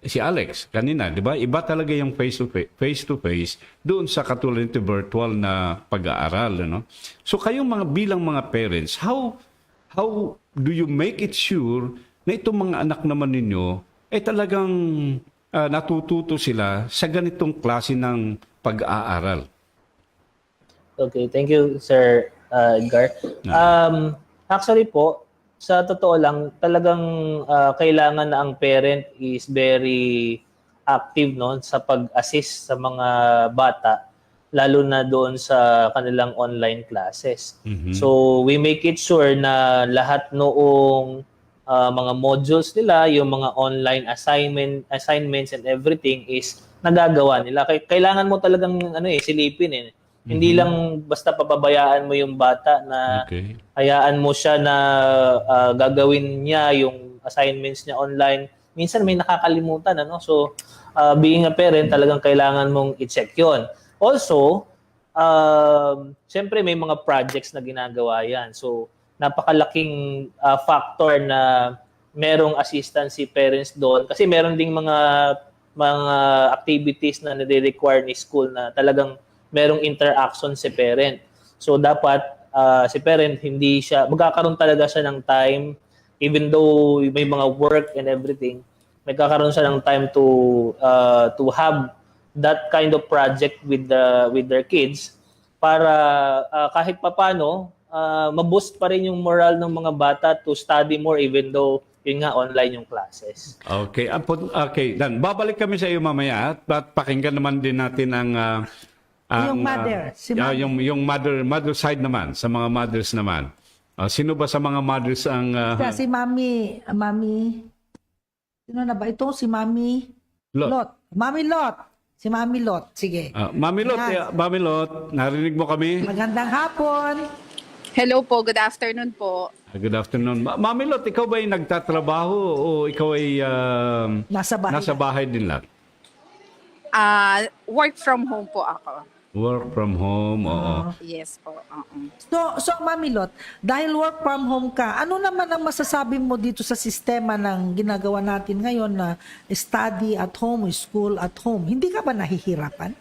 si Alex kanina, di ba? Iba talaga yung face-to-face doon sa katulad nito virtual na pag-aaral, no? So kayong bilang mga parents, how do you make it sure na itong mga anak naman ninyo ay talagang natututo sila sa ganitong klase ng pag-aaral? Okay, thank you, Sir Edgar. Actually po, sa totoo lang, talagang kailangan na ang parent is very active, no, sa pag-assist sa mga bata, lalo na doon sa kanilang online classes. So we make it sure na lahat noong mga modules nila, yung mga online assignments and everything is nagagawa nila. Kailangan mo talagang silipin eh. Hindi lang basta papabayaan mo yung bata na Okay. hayaan mo siya na gagawin niya yung assignments niya online. Minsan may nakakalimutan, ano? So, being a parent, talagang kailangan mong i-check yon. Also, siyempre may mga projects na ginagawa yan. So, napakalaking factor na merong assistance si parents doon. Kasi meron ding mga activities na nire-require ni school na talagang merong interaction si parent. So, dapat si parent hindi siya, magkakaroon talaga siya ng time, even though may mga work and everything, magkakaroon siya ng time to have that kind of project with their kids para kahit papano ma-boost pa rin yung moral ng mga bata to study more even though yun nga online yung classes. Okay. Okay, Dan. Babalik kami sa iyo mamaya at pakinggan naman din natin ang Yung mother, si mother. yung mother side naman, sa mga mothers naman. Sino ba sa mga mothers ang Si Mami, sino na ba ito? Si Mami Lot. Mami Lot. Si Mami Lot. Sige. Mami Lot, Yes. Mami Lot, narinig mo kami? Magandang hapon. Hello po, good afternoon po. Good afternoon. Mami Lot, ikaw ba ay nagtatrabaho o ikaw ay Nasa bahay. nasa bahay din lang? Work from home po ako. Work from home, oo. Yes po. So Mami Lot, dahil work from home ka, ano naman ang masasabi mo dito sa sistema ng ginagawa natin ngayon na study at home, school at home? Hindi ka ba nahihirapan?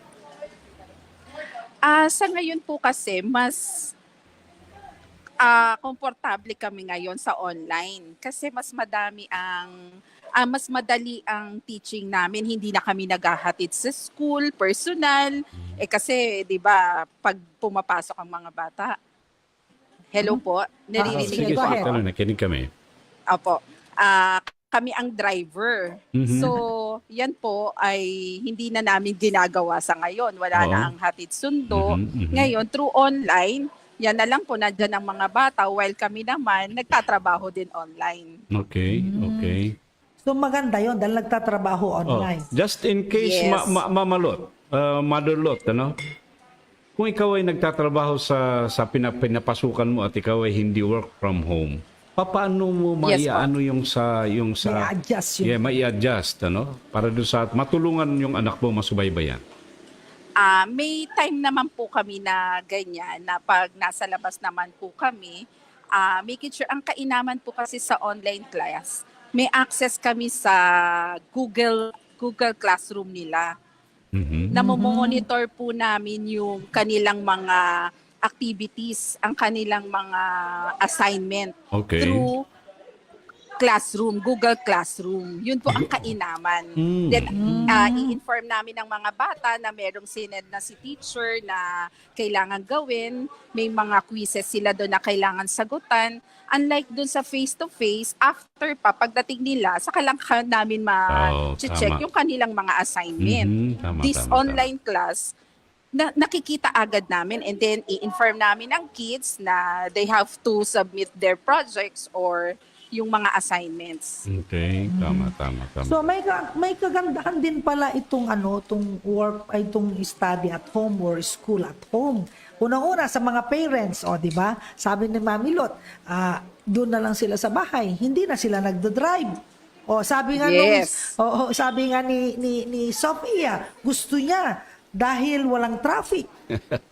Sa ngayon po kasi, mas komportable kami ngayon sa online kasi mas madali ang teaching namin. Hindi na kami naghahatid sa school, personal. Kasi, di ba, pag pumapasok ang mga bata. Hello po, naririnig Sige, niyo po sige, ako? nakinig kami. Opo. Kami ang driver. So, yan po ay hindi na namin ginagawa sa ngayon. Wala na ang hatid sundo. Ngayon, through online, yan na lang po, nandyan ang mga bata while kami naman nagtatrabaho din online. Okay, okay. So maganda yon dahil nagtatrabaho online. Just in case, Yes. Mama Lot, Mother Lot, ano? Kung ikaw ay nagtatrabaho sa pinapasukan mo at ikaw ay hindi work from home, paano mo Yes, po. maiano yung sa May-adjust yun. Yeah, mai-adjust, ano? Para doon sa matulungan yung anak mo masubaybayan. May time naman po kami na ganyan, na pag nasa labas naman po kami, making sure, ang kainaman po kasi sa online class, may access kami sa Google Classroom nila. Namomonitor po namin yung kanilang mga activities, ang kanilang mga assignment Okay. through Classroom, Google Classroom. Yun po ang kainaman. Then, i-inform namin ng mga bata na merong sinend na si teacher na kailangan gawin. May mga quizzes sila doon na kailangan sagutan. Unlike doon sa face-to-face, after pa, pagdating nila, saka lang namin ma-check tama. yung kanilang mga assignment. Tama, This tama, online class, nakikita agad namin and then i-inform namin ang kids na they have to submit their projects or yung mga assignments. Okay, tama. So may kagandahan din pala itong itong study at home or school at home. Unang-una sa mga parents, di ba? Sabi ni Mami Lot, doon na lang sila sa bahay, hindi na sila nagdo-drive. Sabi nga Yes. sabi nga ni Sophia, gusto niya dahil walang traffic.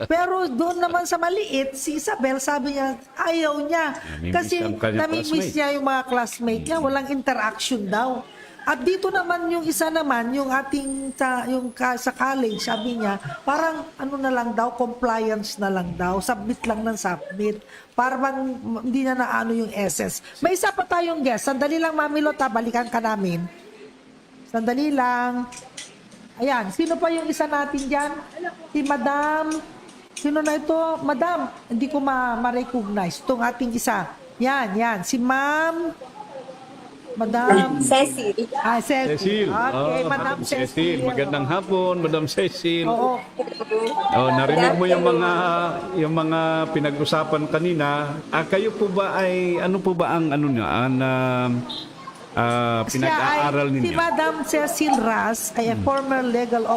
Pero doon naman sa maliit, si Isabel, sabi niya, ayaw niya. Namimiss Kasi ang kanyang namimiss classmate. niya yung mga classmate niya, walang interaction daw. At dito naman yung isa naman, yung ating sa college, sabi niya, parang na lang daw, compliance na lang daw, submit lang ng submit. Parang hindi na naano yung SS. May isa pa tayong guest. Sandali lang, Mami Lot, balikan ka namin. Sandali lang. Ayan, sino pa yung isa natin dyan? Si Madam. Sino na ito? Madam, hindi ko ma-recognize. Itong ating isa. Yan. Si Ma'am Madam Cecil. Cecil. Cecil. Okay, Madam Cecil. Magandang hapon, Madam Cecil. Oo. Oh, narinig mo yung mga pinag-usapan kanina. Kayo po ba ay ano po ba ang ano niya, pinag-aaral Si ninyo? Madam Cecil Ras ay a former legal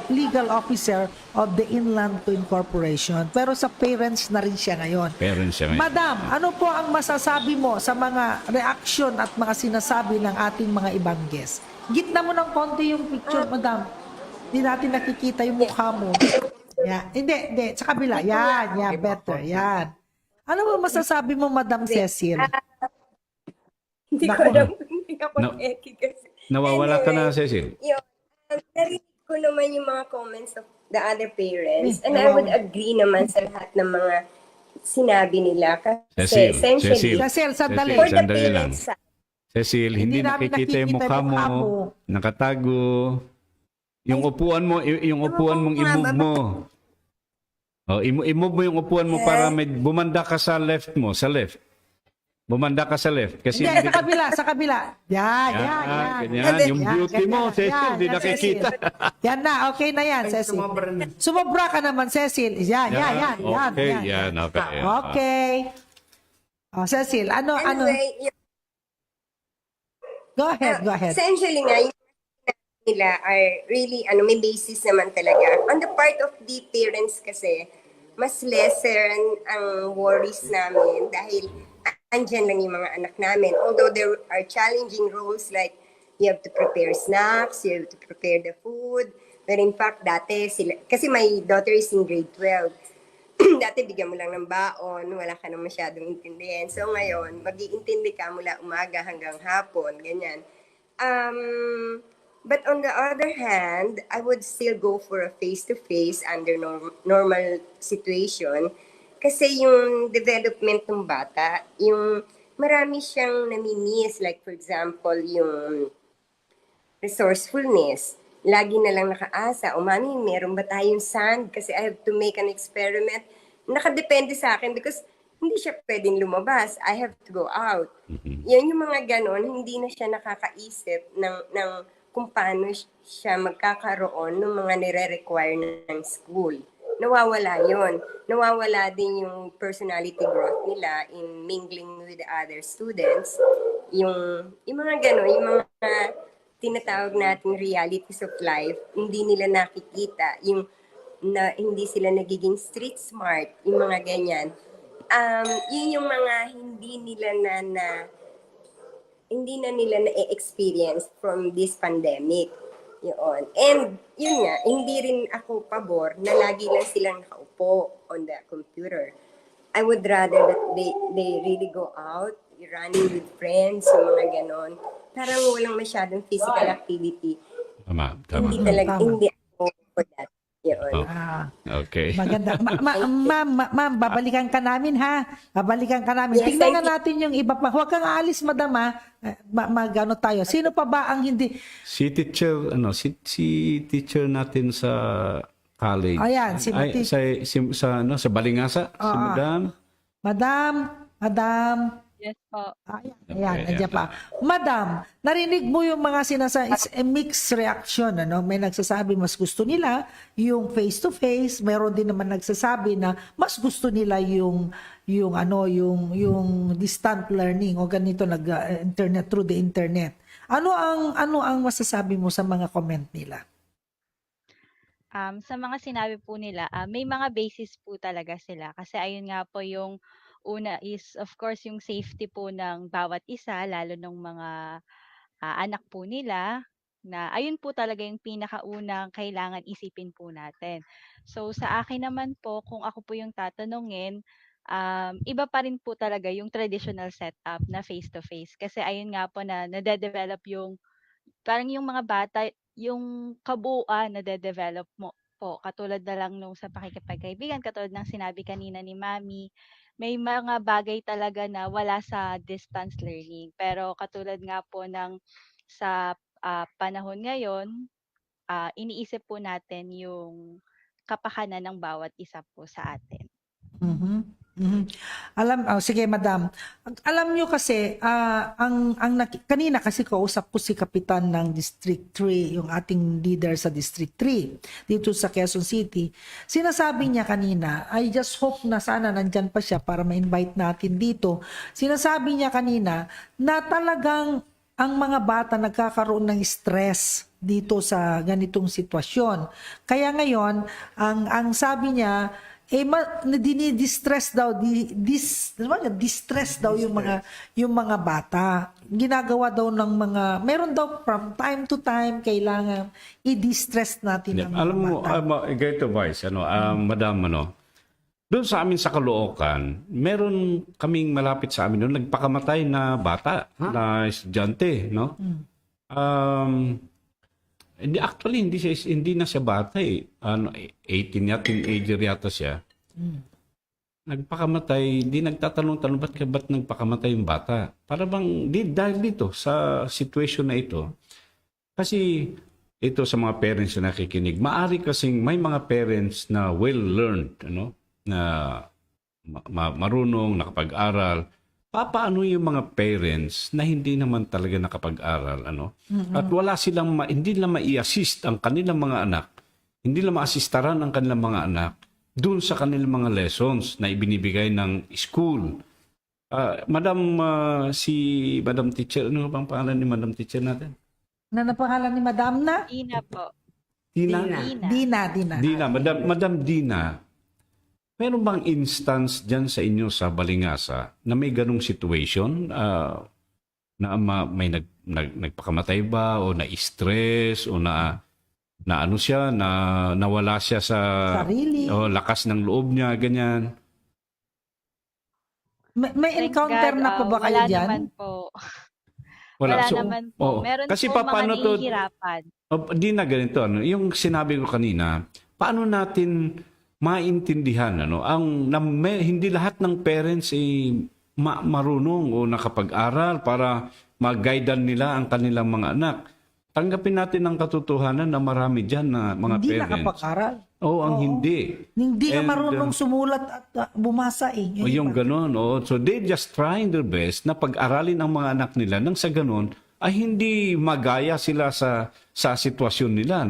officer of the Inland Twin Corporation. Pero sa parents na rin siya ngayon. Parents siya ngayon. Madam, ano po ang masasabi mo sa mga reaksyon at mga sinasabi ng ating mga ibang guests? Gitna mo ng konti yung picture, Madam. Hindi natin nakikita yung mukha mo. Yeah. Hindi. Sa kabila. Yan, better. Yan. Ano ba masasabi mo, Madam Cecil? Hindi ko Nako. alam kung hindi ako No. eki kasi. Nawawala ka na, Cecil. Yun, narinig ko naman yung mga comments of the other parents and I wow. would agree naman sa lahat ng mga sinabi nila kasi Cecil, essentially Cecil, sandali. for the Sandali lang. parents side, Cecil, hindi namin nakikita yung mukha mo. Nakatago. Yung upuan mo, yung upuan mong i-move mo. Oh, i-move mo yung upuan mo para may bumanda ka sa left mo, sa left. Bumanda ka sa left. Kasi Hindi, sa kabila. Yan. ganyan. Yung beauty mo, Cecil, hindi nakikita. Yan na, okay na yan, Cecil. Sumobra ka naman, Cecil. Yan. Okay, yan. Okay. Okay. Cecil, ano? anyway, yun, Go ahead. essentially nga yung nila are really may basis naman talaga. On the part of the parents kasi, mas lesser ang worries namin dahil andyan lang yung mga anak namin. Although there are challenging roles like you have to prepare snacks, you have to prepare the food. But in fact, dati sila, kasi my daughter is in grade 12. Dati bigyan mo lang ng baon, wala ka na masyadong intindihan. So ngayon, mag-iintindi ka mula umaga hanggang hapon, ganyan. But on the other hand, I would still go for a face-to-face under normal situation. Kasi yung development ng bata, yung marami siyang namimiss. Like for example, yung resourcefulness. Lagi na lang nakaasa. O mami, meron ba tayong sand? Kasi I have to make an experiment. Nakadepende sa akin because hindi siya pwedeng lumabas. I have to go out. Yan yung mga ganon, hindi na siya nakakaisip ng kung paano siya magkakaroon ng mga nire-require ng school. Nawawala yon. Nawawala din yung personality growth nila in mingling with the other students. Yung mga gano'n, yung mga tinatawag nating realities of life, hindi nila nakikita. Yung na hindi sila nagiging street smart, yung mga ganyan. Yun yung mga hindi na nila na-experience from this pandemic. Yun. And yun nga, hindi rin ako pabor na lagi lang silang nakaupo on the computer. I would rather that they really go out, running with friends, yung mga ganon. Parang walang masyadong physical activity. Tama. Hindi ako for that. Yun. Okay. Maganda. Ma'am, babalikan ka namin ha. Babalikan ka namin. Yes, Tingnan thank na natin yung iba pa. Huwag kang aalis, madam ha. Magano tayo. Sino pa ba ang hindi? Si teacher natin sa college. Ayan, si sa Balingasa, si Madam. Madam. Yes po. Ayan, Okay, nandiyan pa. Madam, narinig mo yung mga sinasabi, it's a mixed reaction, ano? May nagsasabi mas gusto nila yung face-to-face, meron din naman nagsasabi na mas gusto nila yung distant learning o ganito internet through the internet. Ano ang masasabi mo sa mga comment nila? Sa mga sinabi po nila, may mga basis po talaga sila kasi ayun nga po yung una is of course yung safety po ng bawat isa lalo ng mga anak po nila na ayun po talaga yung pinakaunang kailangan isipin po natin. So sa akin naman po kung ako po yung tatanungin, iba pa rin po talaga yung traditional setup na face to face kasi ayun nga po na nade-develop yung parang yung mga bata yung kabuuan nade-develop mo po katulad na lang nung sa pakikipagkaibigan katulad ng sinabi kanina ni Mami. May mga bagay talaga na wala sa distance learning. Pero katulad nga po ng sa panahon ngayon, iniisip po natin yung kapakanan ng bawat isa po sa atin. Mhm. Mhm. Sige madam. Alam nyo kasi, kanina kasi kausap ko si Kapitan ng District 3, yung ating leader sa District 3, dito sa Quezon City. Sinasabi niya kanina, I just hope na sana nandyan pa siya para ma-invite natin dito. Sinasabi niya kanina na talagang ang mga bata nagkakaroon ng stress dito sa ganitong sitwasyon. Kaya ngayon, ang sabi niya, dinidistress daw, distress daw yung mga bata. Ginagawa daw ng meron daw from time to time kailangan i-distress natin ang mga Alam mo, bata. ganito Vice, Madam, doon sa amin sa Caloocan, meron kaming malapit sa amin doon, nagpakamatay na bata, na estudyante, no? Actually, hindi na siya bata eh. 18 yata, teenager yata siya. Nagpakamatay, di nagtatanong-tanong ba't nagpakamatay yung bata? Para bang, dahil dito, sa situation na ito, kasi ito sa mga parents na nakikinig, maari kasing may mga parents na well-learned, na marunong, nakapag-aral. Paano yung mga parents na hindi naman talaga nakapag-aral, At wala silang, hindi lang ma-i-assist ang kanilang mga anak, hindi lang ma-assistaran ang kanilang mga anak doon sa kanilang mga lessons na ibinibigay ng school. Madam, si Madam Teacher, ano bang pangalan ni Madam Teacher natin? Na pangalan ni Madam na? Ina po. Dina? Dina. Madam Dina, meron bang instance dyan sa inyo sa Balingasa na may ganong situation? Na may nagpakamatay ba o na-stress o na ano siya, na nawala siya sa Sarili. o lakas ng loob niya, ganyan? May Thank encounter God, na pa ba kayo wala dyan? naman po. Wala So, naman po. Meron kasi po mga paano to, nahihirapan. di na ganito, yung sinabi ko kanina, paano natin maintindihan, hindi lahat ng parents ay marunong o nakapag-aral para mag-guidean nila ang kanilang mga anak. Tanggapin natin ang katotohanan na marami dyan na mga Hindi parents. nakapag-aral. Ang Oo. hindi. Hindi ka And, marunong sumulat at bumasa eh. O yung ganon. So they just trying their best na pag-aralin ang mga anak nila nang sa ganon ay hindi magaya sila sa sitwasyon nila,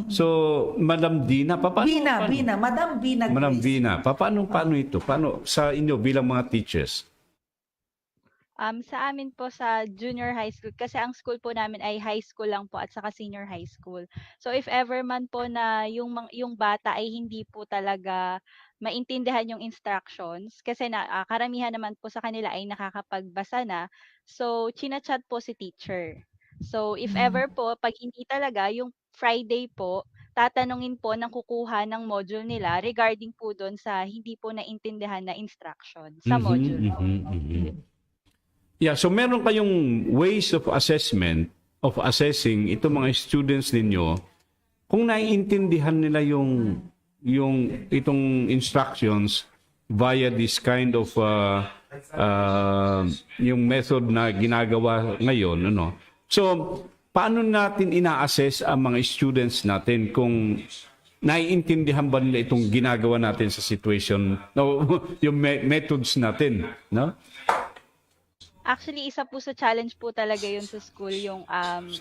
So, Madam Dina, paano? Madam Bina. Madam Grace. Dina, paano ito? Paano sa inyo bilang mga teachers? Sa amin po sa junior high school, kasi ang school po namin ay high school lang po at saka senior high school. So if ever man po na yung bata ay hindi po talaga maintindihan yung instructions, kasi karamihan naman po sa kanila ay nakakapagbasa na, so chinachat po si teacher. So if ever po, pag hindi talaga, yung Friday po, tatanungin po ng kukuha ng module nila regarding po doon sa hindi po naintindihan na instruction sa module po. Yeah, so meron kayong ways of assessing itong mga students ninyo kung naiintindihan nila yung itong instructions via this kind of yung method na ginagawa ngayon, So, paano natin ina-assess ang mga students natin kung naiintindihan ba nila itong ginagawa natin sa situation, yung methods natin, Actually, isa po sa challenge po talaga yun sa school, yung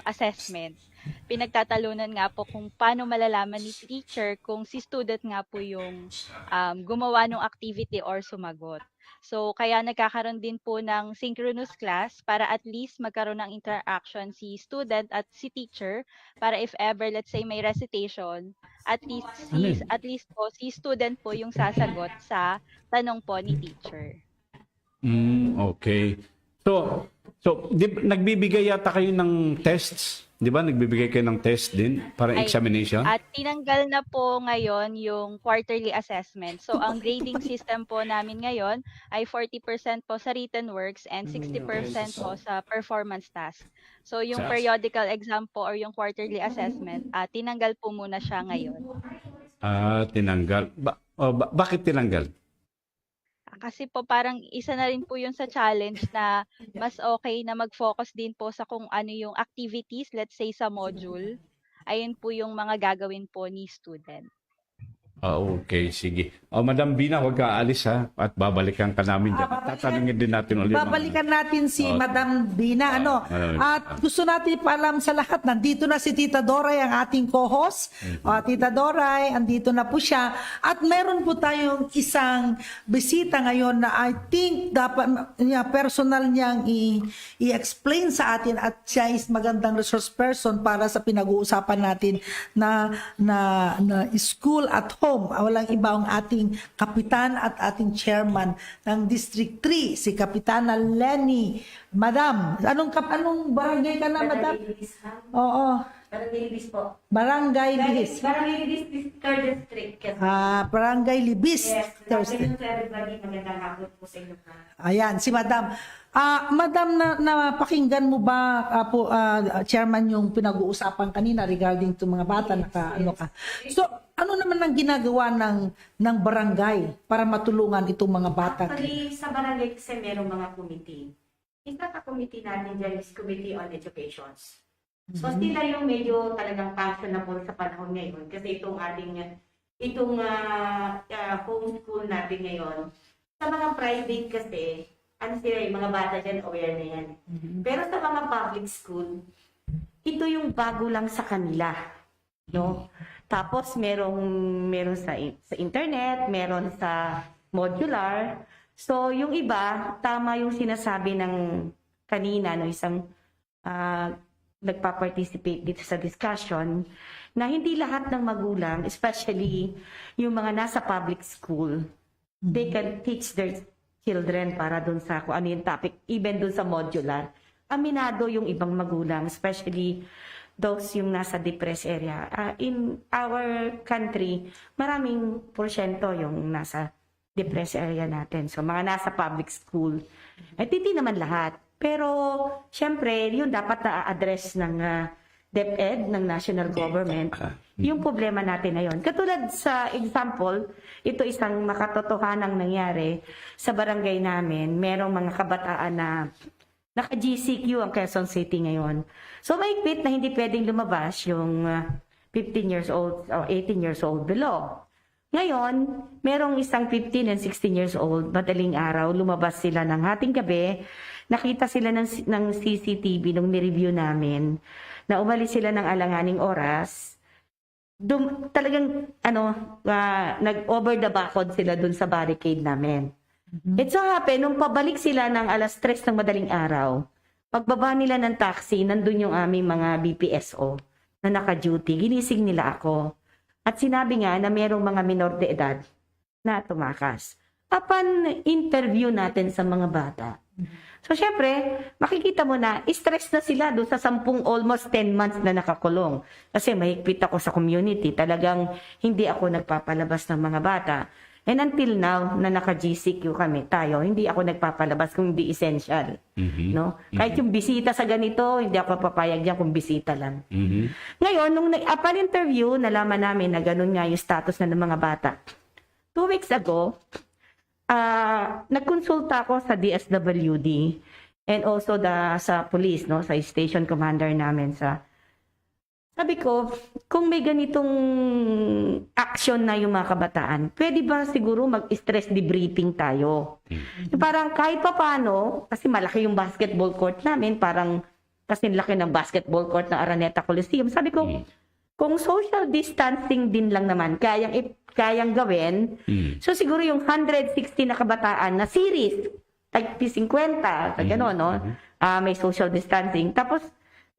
assessment. Pinagtatalunan nga po kung paano malalaman ni teacher kung si student nga po yung gumawa ng activity or sumagot. So, kaya nagkakaroon din po ng synchronous class para at least magkaroon ng interaction si student at si teacher para if ever, let's say, may recitation, at least po si student po yung sasagot sa tanong po ni teacher. Okay. So nagbibigay yata kayo ng tests, di ba? Nagbibigay kayo ng test din para examination? At tinanggal na po ngayon yung quarterly assessment. So, ang grading system po namin ngayon ay 40% po sa written works and 60% po sa performance task. So, yung periodical exam po or yung quarterly assessment, tinanggal po muna siya ngayon. Tinanggal. Bakit tinanggal? Kasi po parang isa na rin po yun sa challenge na mas okay na mag-focus din po sa kung ano yung activities, let's say sa module, ayun po yung mga gagawin po ni student. Okay, sige. Madam Bina, huwag ka aalis ha. At babalikan ka namin dyan. Tatanungin din natin ulit. Babalikan natin si Madam Bina. At gusto natin paalam sa lahat, nandito na si Tita Doray, ang ating co-host. Tita Doray, andito na po siya. At meron po tayong isang bisita ngayon na I think dapat personal niyang i-explain sa atin at siya is magandang resource person para sa pinag-uusapan natin na school at home. Walang iba ang ating kapitan at ating chairman ng District 3, si Kapitana Lenny. Madam, anong barangay ka na, Madam? Oo. Barangay Libis po. Barangay Libis. Barangay Libis, 3rd District. Barangay Libis. Yes. Good afternoon to everybody. Magandang hapon po sa inyo. Ayan, si Madam. Madam, napakinggan mo ba Chairman yung pinag-uusapan kanina regarding to mga bata ano ka? So, ano naman ang ginagawa ng barangay para matulungan itong mga bata? Actually, sa barangay kasi merong mga committee. Isa sa committee natin dyan is Committee on Education. So, sila yung medyo talagang fashionable sa panahon ngayon kasi itong homeschool natin ngayon. Sa mga private kasi, sila yung mga bata dyan, aware na yan. Pero sa mga public school, ito yung bago lang sa kanila. No? Tapos meron sa internet, meron sa modular. So yung iba, tama yung sinasabi ng kanina, no, isang nagpa-participate dito sa discussion, na hindi lahat ng magulang, especially yung mga nasa public school, they can teach their children para dun sa kung ano yung topic, even dun sa modular. Aminado yung ibang magulang, especially those yung nasa depressed area. In our country, maraming porsyento yung nasa depressed area natin. So, mga nasa public school. At hindi naman lahat. Pero, syempre, yun dapat na-address ng DepEd, ng national government, yung problema natin na yun. Katulad sa example, ito isang makatotohanang nangyari sa barangay namin. Merong mga kabataan na naka-GCQ ang Quezon City ngayon. So, mahigpit na hindi pwedeng lumabas yung 15 years old or 18 years old below. Ngayon, merong isang 15 and 16 years old, madaling araw, lumabas sila ng hating gabi, nakita sila ng CCTV nung nireview namin, na umalis sila ng alanganing oras, talagang, nag-over the backod sila dun sa barricade namin. It so happen, nung pabalik sila ng alas 3 ng madaling araw, pagbaba nila ng taxi, nandun yung aming mga BPSO na naka-duty, ginising nila ako. At sinabi nga na mayroong mga minor de edad na tumakas. Upon interview natin sa mga bata. So, syempre, makikita mo na, stress na sila doon sa 10, almost 10 months na nakakulong. Kasi mahigpit ako sa community. Talagang hindi ako nagpapalabas ng mga bata. And until now, na naka-GCQ kami, hindi ako nagpapalabas kung hindi essential. No? Kahit yung bisita sa ganito, hindi ako papayag dyan kung bisita lang. Ngayon, nung upon interview, nalaman namin na ganun nga yung status na ng mga bata. 2 weeks ago, nagkonsulta ako sa DSWD and also sa police, no, sa station commander namin sabi ko, kung may ganitong action na yung mga kabataan, pwede ba siguro mag-stress debriefing tayo? Parang kahit pa paano, kasi malaki yung basketball court namin, parang kasi laki ng basketball court ng Araneta Coliseum. Sabi ko, kung social distancing din lang naman, kayang gawin, so siguro yung 160 na kabataan na series, like 50, gano'n, no? May social distancing. Tapos,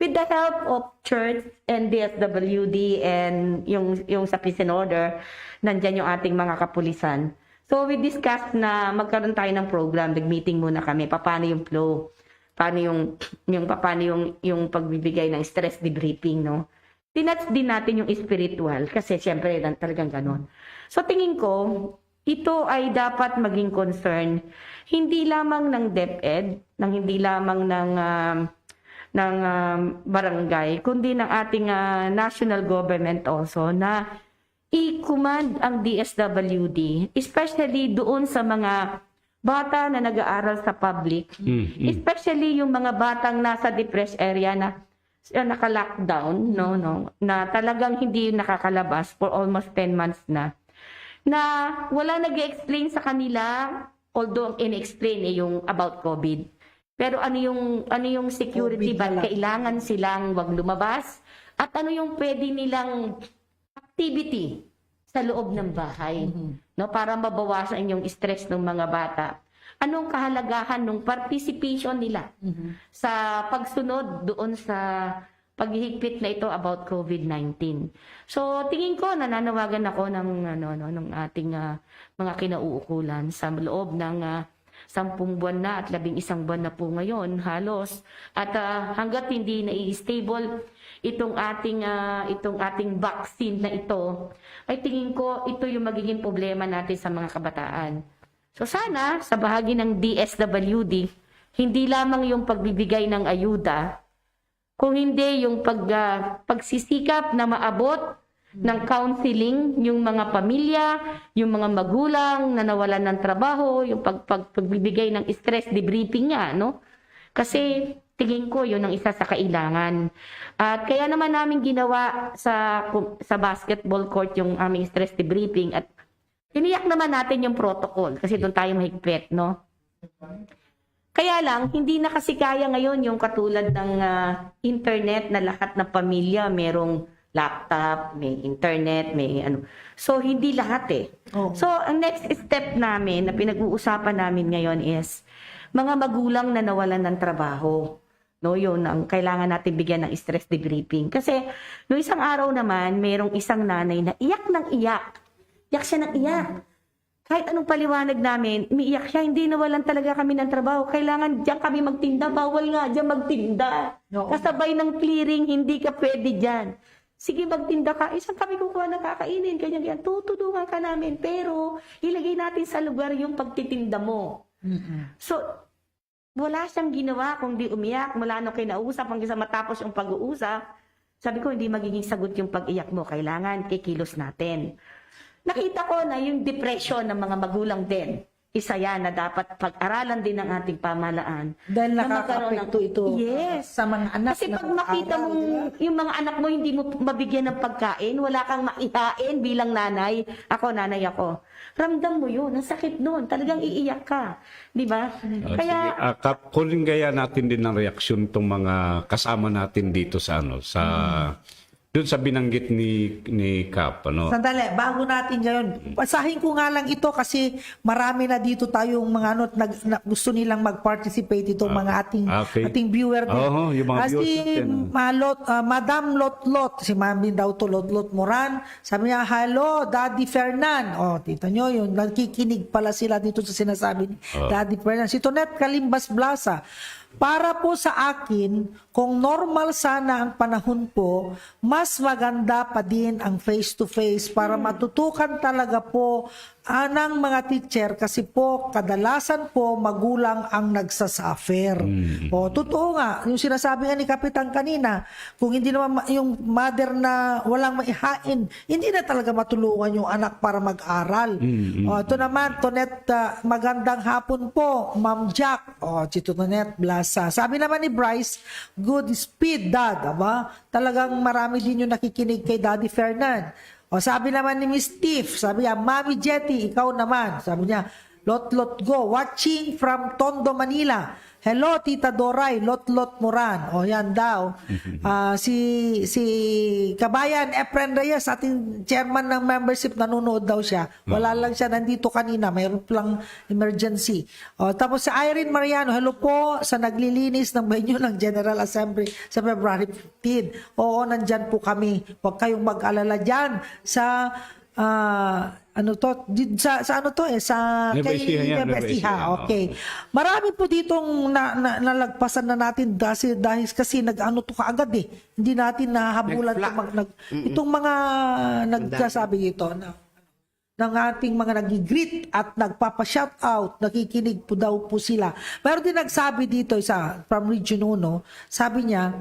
with the help of church and DSWD and yung sa peace and order, nandyan yung ating mga kapulisan. So we discussed na magkaroon tayo ng program, nag-meeting muna kami, paano yung flow, paano yung pagbibigay ng stress debriefing, no? Tinats din natin yung spiritual kasi syempre talagang ganon. So tingin ko, ito ay dapat maging concern hindi lamang ng DepEd, hindi lamang ng barangay, kundi ng ating national government also na i-command ang DSWD, especially doon sa mga bata na nag-aaral sa public, especially yung mga batang nasa depressed area na naka-lockdown, na talagang hindi nakakalabas for almost 10 months na. na wala nag-explain sa kanila, although ang in-explain yung about COVID. Pero ano yung security COVID ba? na lang. Kailangan silang wag lumabas? At ano yung pwede nilang activity sa loob ng bahay, no, para mabawasan yung stress ng mga bata? Anong kahalagahan ng participation nila sa pagsunod doon sa paghihigpit na ito about COVID-19. So tingin ko nananawagan ako ng ating mga kinauukulan sa loob ng 10 buwan na at 11 buwan na po ngayon halos, at hangga't hindi na-stable itong ating vaccine na ito, ay tingin ko ito yung magiging problema natin sa mga kabataan. So sana sa bahagi ng DSWD, hindi lamang yung pagbibigay ng ayuda, kung hindi yung pagsisikap na maabot ng counseling yung mga pamilya, yung mga magulang na nawalan ng trabaho, yung pagbibigay ng stress debriefing nga, no? Kasi tingin ko yun ang isa sa kailangan. At kaya naman namin ginawa sa basketball court yung aming stress debriefing, at tiniyak naman natin yung protocol kasi doon tayo mahigpit, no? Kaya lang, hindi na kasi kaya ngayon yung katulad ng internet na lahat ng pamilya merong laptop, may internet, may ano. So, hindi lahat eh. Oh. So, ang next step namin na pinag-uusapan namin ngayon is mga magulang na nawalan ng trabaho. No, yun ang kailangan natin bigyan ng stress debriefing. Kasi, no isang araw naman, merong isang nanay na iyak ng iyak. Iyak siya ng iyak. Kahit anong paliwanag namin, umiiyak siya, hindi nawalan talaga kami ng trabaho. Kailangan diyan kami magtinda, bawal nga diyan magtinda. Oo. Kasabay ng clearing, hindi ka pwede diyan. Sige, magtinda ka, isang kami kukuha ng kakainin, ganyan, tutulungan ka namin. Pero, ilagay natin sa lugar yung pagtitinda mo. So, wala siyang ginawa kundi umiyak mula nung kinausap hanggang sa matapos yung pag-uusap. Sabi ko, hindi magiging sagot yung pag-iyak mo. Kailangan kikilos natin. Nakita ko na yung depression ng mga magulang din, isa yan na dapat pag-aralan din ng ating pamahalaan. Dahil Na magkaroon nakaka-apekto ito Yes. sa mga anak. Kasi na pag makita mag-aaral, mong di ba? yung mga anak mo hindi mo mabigyan ng pagkain, wala kang maihain bilang nanay, nanay ako. Ramdam mo yun, ang sakit nun, talagang iiyak ka. Di ba? Kaya, Sige, Kap, kunin gaya natin din ng reaksyon tong mga kasama natin dito sa doon sa binanggit ni Kap, ano? Sandali, bago natin ngayon, basahin ko nga lang ito kasi marami na dito tayong mga gusto nilang mag-participate itong mga ating viewer din. Oo, yung mga viewers Si natin. Madam Lotlot, si Mami daw to Lotlot Moran, sabi niya, hello, Daddy Fernan. Oh, tita nyo, yung nakikinig pala sila dito sa sinasabi ni Daddy Fernan. Si Tonet Kalimbas Blasa, para po sa akin, kung normal sana ang panahon po, mas maganda pa din ang face-to-face para matutukan talaga po ng mga teacher kasi po kadalasan po magulang ang nagsasuffer. O, totoo nga, yung sinasabi nga ni Kapitan kanina, kung hindi naman yung mother na walang maihain, hindi na talaga matulungan yung anak para mag-aral. O, ito naman, Tonet, magandang hapon po, Ma'am Jack. O, si Tonet Blasa. Sabi naman ni Bryce, good speed, Dad. Aba? Talagang marami din yung nakikinig kay Daddy Fernan. O sabi naman ni Miss Tiff, sabi niya, Mami Jetty, ikaw naman. Sabi niya, Lot Go, watching from Tondo, Manila. Hello, Tita Doray, Lot Moran. O yan daw. Si Kabayan Efren Reyes, ating chairman ng membership, nanonood daw siya. Wala lang siya nandito kanina, mayroon lang emergency. O, tapos si Irene Mariano, hello po sa naglilinis ng venue ng General Assembly sa February 15. Oo, nandyan po kami. Huwag kayong mag-alala dyan sa sa Nebesiha yan, Nebesiha. okay. Marami po ditong nalagpasan na natin dahil kasi nag-ano to kaagad eh. Hindi natin nahabulan itong mga nagsasabi dito ng ating mga nag-greet at nagpapa-shoutout, nakikinig po daw po sila. Meron din nagsabi dito from Region 1, sabi niya,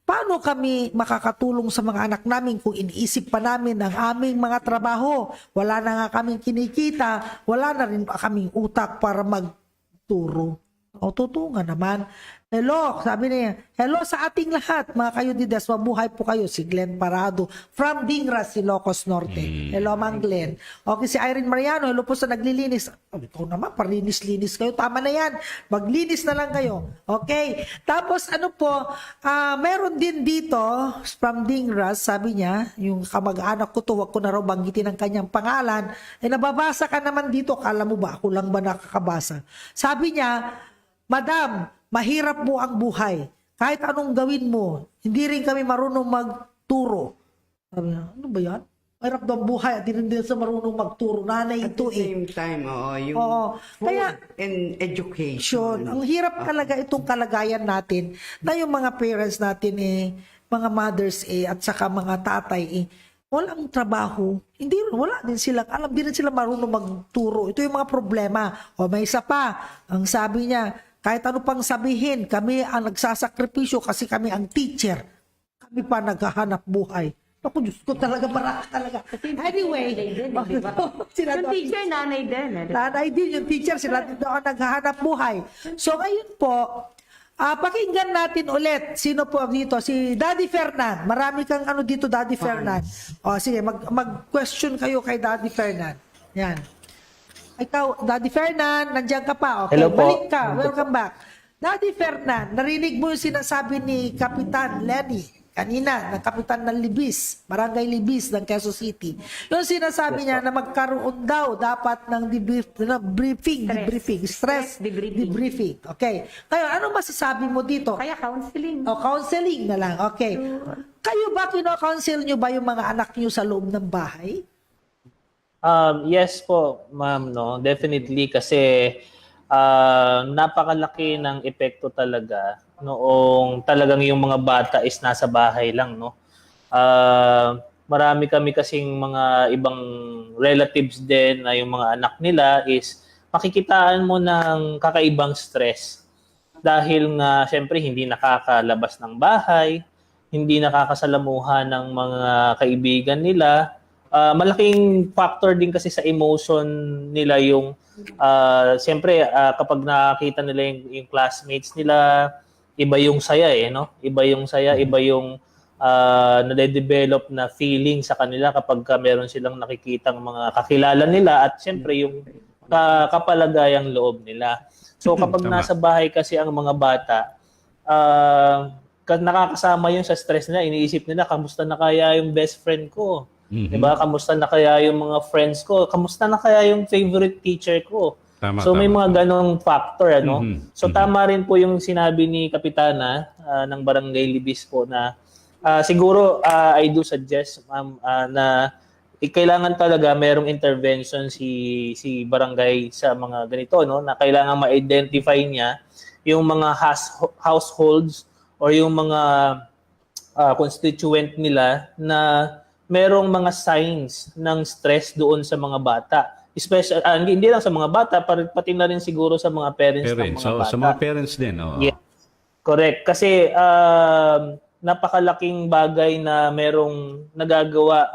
paano kami makakatulong sa mga anak namin kung iniisip pa namin ang aming mga trabaho? Wala na nga kaming kinikita, wala na rin pa kaming utak para magturo. O totoo nga naman, Hello, sabi niya. Hello sa ating lahat, mga kayo dides, mabuhay po kayo. Si Glenn Parado from Dingras, Ilocos Norte. Hello, Mang Glenn. Okay, si Irene Mariano, hello po sa naglilinis. Oh, ikaw naman, parinis-linis kayo. Tama na yan. Maglinis na lang kayo. Okay. Tapos ano po, meron din dito from Dingras, sabi niya, yung kamag-anak ko to, wag ko na raw banggitin ang kanyang pangalan. Nababasa ka naman dito, kala mo ba ako lang ba nakakabasa? Sabi niya, Madam, mahirap mo ang buhay. Kahit anong gawin mo, hindi rin kami marunong magturo. Sabi niya, ano ba yan? Mahirap daw ang buhay at hindi rin sa marunong magturo. Nanay At ito the same time, yung Oo. food Kaya, and education. ang hirap talaga itong kalagayan natin na yung mga parents natin mga mothers at saka mga tatay walang trabaho. Hindi wala din sila alam, din sila marunong magturo. Ito yung mga problema. O may isa pa, ang sabi niya, kahit ano pang sabihin, kami ang nagsasakripisyo kasi kami ang teacher. Kami pa naghahanap buhay. Ako, Diyos ko talaga, maraka talaga. Anyway, sila Yung teacher, nanay din. nanay din yung teacher, sila din daw ang naghahanap buhay. So ngayon po, pakinggan natin ulit. Sino po dito? Si Daddy Fernan. Marami kang ano dito, Daddy Fernan. O sige, mag-question kayo kay Daddy Fernan. Yan. Ikaw, Daddy Fernan, nandiyan ka pa. Okay, Hello po. balik ka. Welcome back. Daddy Fernan, narinig mo yung sinasabi ni Kapitan Lenny kanina, ng Kapitan ng Libis, Barangay Libis ng Quezon City. Yung sinasabi niya na magkaroon daw dapat ng debriefing, stress debriefing. Okay. Kaya ano masasabi mo dito? Kaya counseling. O, counseling na lang. Okay. Kayo ba, kino-counsel nyo ba yung mga anak nyo sa loob ng bahay? Yes po, ma'am, no. Definitely kasi napakalaki ng epekto talaga noong talagang yung mga bata is nasa bahay lang, no. Marami kami kasing mga ibang relatives din na yung mga anak nila is makikitaan mo ng kakaibang stress dahil nga syempre hindi nakakalabas ng bahay, hindi nakakasalamuha ng mga kaibigan nila. Malaking factor din kasi sa emotion nila yung siyempre kapag nakakita nila yung classmates nila, iba yung saya no? Iba yung saya, iba yung nade-develop na feeling sa kanila kapag meron silang nakikitang mga kakilala nila at siyempre yung kapalagayang loob nila. So kapag nasa bahay kasi ang mga bata, nakakasama yun sa stress nila, iniisip nila, kamusta na kaya yung best friend ko? Diba? Kamusta na kaya yung mga friends ko? Kamusta na kaya yung favorite teacher ko? So may mga ganong factor, ano? So tama rin po yung sinabi ni Kapitana ng Barangay Libis po na siguro I do suggest, ma'am, na kailangan talaga merong intervention si barangay sa mga ganito, no? Na kailangan ma-identify niya yung mga households or yung mga constituent nila na merong mga signs ng stress doon sa mga bata. Especially, hindi lang sa mga bata, pati na rin siguro sa mga parents ng mga bata. Sa mga parents din. Yeah. Correct. Kasi napakalaking bagay na merong nagagawa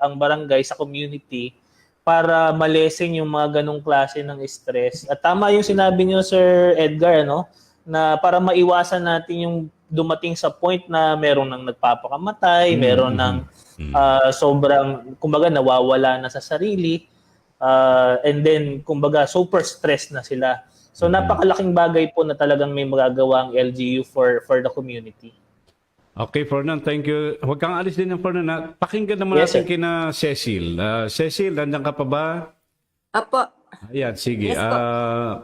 ang barangay sa community para malesen yung mga ganong klase ng stress. At tama yung sinabi niyo, Sir Edgar, no? Na para maiwasan natin yung dumating sa point na meron nang nagpapakamatay, meron nang sobrang, kumbaga, nawawala na sa sarili, and then, kumbaga, super stressed na sila. So, napakalaking bagay po na talagang may magagawa ang LGU for the community. Okay, Fernan, thank you. Huwag kang alis din ng Fernan. Pakinggan naman natin kina Cecil. Cecil, nandiyan ka pa ba? Apo. Ayan, sige. Yes, po.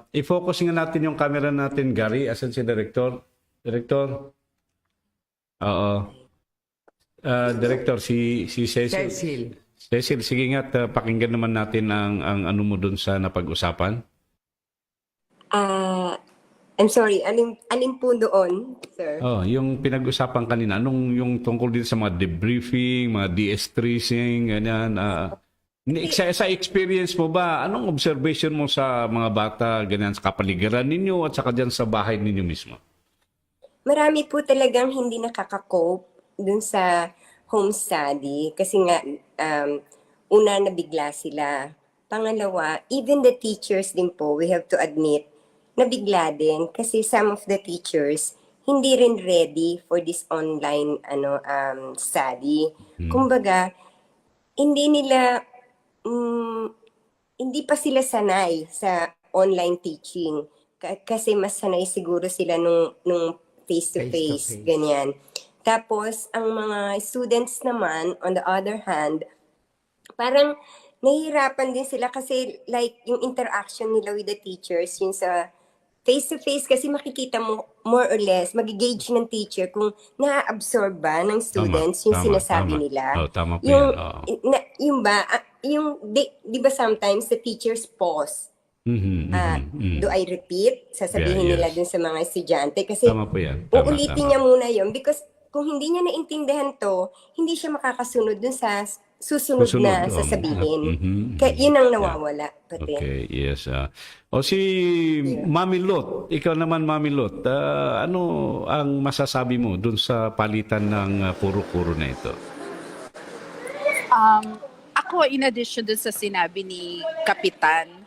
I-focus nga natin yung camera natin, Gary. Asan si Director? Director? Oo. Director, si Cecil. Cecil, sige nga, pakinggan naman natin ang ano mo dun sa napag-usapan. I'm sorry, alin po doon, sir? Yung pinag-usapan kanina, anong yung tungkol din sa mga debriefing, mga de-stressing, ganyan. Sa experience mo ba, anong observation mo sa mga bata, ganyan, sa kapaligiran ninyo at saka dyan sa bahay ninyo mismo? Marami po talagang hindi nakaka-cope dun sa home study kasi nga una nabigla sila. Pangalawa, even the teachers din po, we have to admit, nabigla din kasi some of the teachers hindi rin ready for this online study. Kumbaga, hindi nila hindi pa sila sanay sa online teaching kasi mas sanay siguro sila nung face-to-face, Face-to-face. ganyan. Tapos, ang mga students naman, on the other hand, parang nahihirapan din sila kasi like yung interaction nila with the teachers, yung sa face-to-face kasi makikita mo more or less, mag-gauge ng teacher kung na-absorb ba ng students yung sinasabi nila. Oh, tama po Yung, yan. Oo. yung ba, di ba sometimes the teachers pause. Do I repeat? Sasabihin Yeah, nila yes. dun sa mga estudyante kasi Tama po yan. Tama, uulitin tama. niya muna yon because kung hindi niya naintindihan to, hindi siya makakasunod dun sa susunod na sasabihin. Kaya yun ang nawawala pati. Okay, yes. O si Mami Lot, ikaw naman Mami Lot, ano ang masasabi mo dun sa palitan ng puro-puro na ito? Ako, in addition dun sa sinabi ni Kapitan,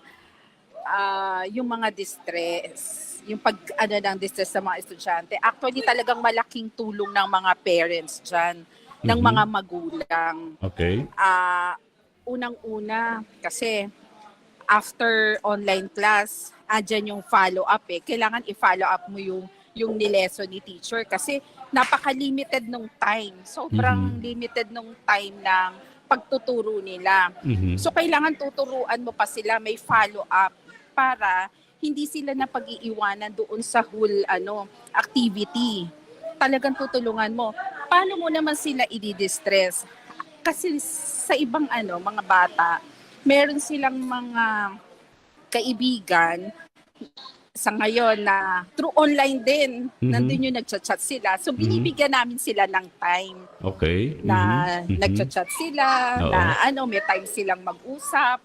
yung mga distress, yung ng distress sa mga estudyante, actually talagang malaking tulong ng mga parents dyan, ng mga magulang. Okay. Unang-una, kasi after online class, andyan yung follow-up eh. Kailangan i-follow up mo yung nileso ni teacher kasi napaka-limited nung time. Sobrang limited nung time ng pagtuturo nila. So, kailangan tuturuan mo pa sila, may follow-up para hindi sila na pag-iiwanan doon sa whole activity. Talagang tutulungan mo. Paano mo naman sila i-distress? Kasi sa ibang mga bata, meron silang mga kaibigan sa ngayon na through online din, nandun yung nagchat-chat sila. So binibigyan namin sila ng time Okay. na nagchat-chat sila, Oo. na may time silang mag-usap,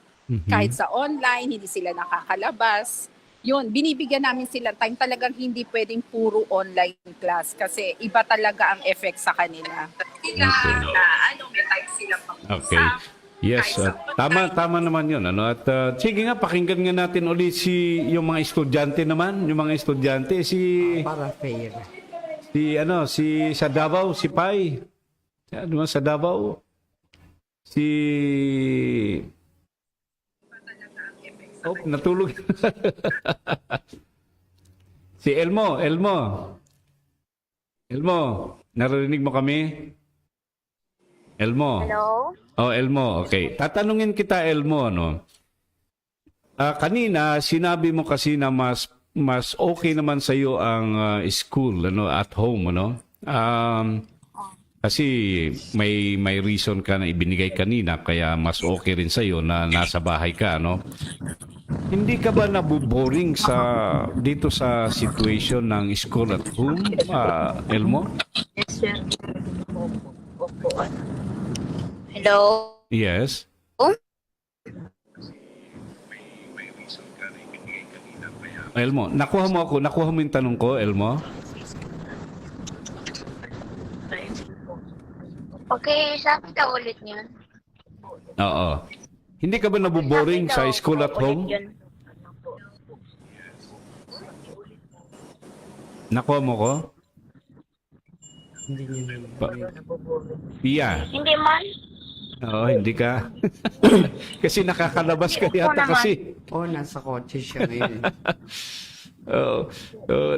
kahit sa online, hindi sila nakakalabas. Yun, binibigyan namin sila time. Talagang hindi pwedeng puro online class kasi iba talaga ang effect sa kanila. May time silang mag-usap. Okay. Yes, tama naman 'yun At sige nga pakinggan nga natin ulit yung mga estudyante naman, yung mga estudyante Para fair. si sa Davao, si Pai. Ano sa Davao? Natulog. Si Elmo, narinig mo kami? Elmo. Hello? Oh, Elmo, okay. Tatanungin kita, Elmo, kanina, sinabi mo kasi na mas okay naman sa iyo ang school, at home, kasi may reason ka na ibinigay kanina, kaya mas okay rin sa iyo na nasa bahay ka, Hindi ka ba nabuboring dito sa situation ng school at home, Elmo? Yes, sir. Hello? Yes. Elmo, nakuha mo yung tanong ko, Elmo? Okay, sabi ka ulit niyan. Oo. Hindi ka ba nabuboring sa school at home? Nakuha mo ko? Hindi niya Pia. Hindi man. Oo, hindi ka. Kasi nakakalabas ka Hindi ko yata naman. kasi. nasa kotse siya ngayon.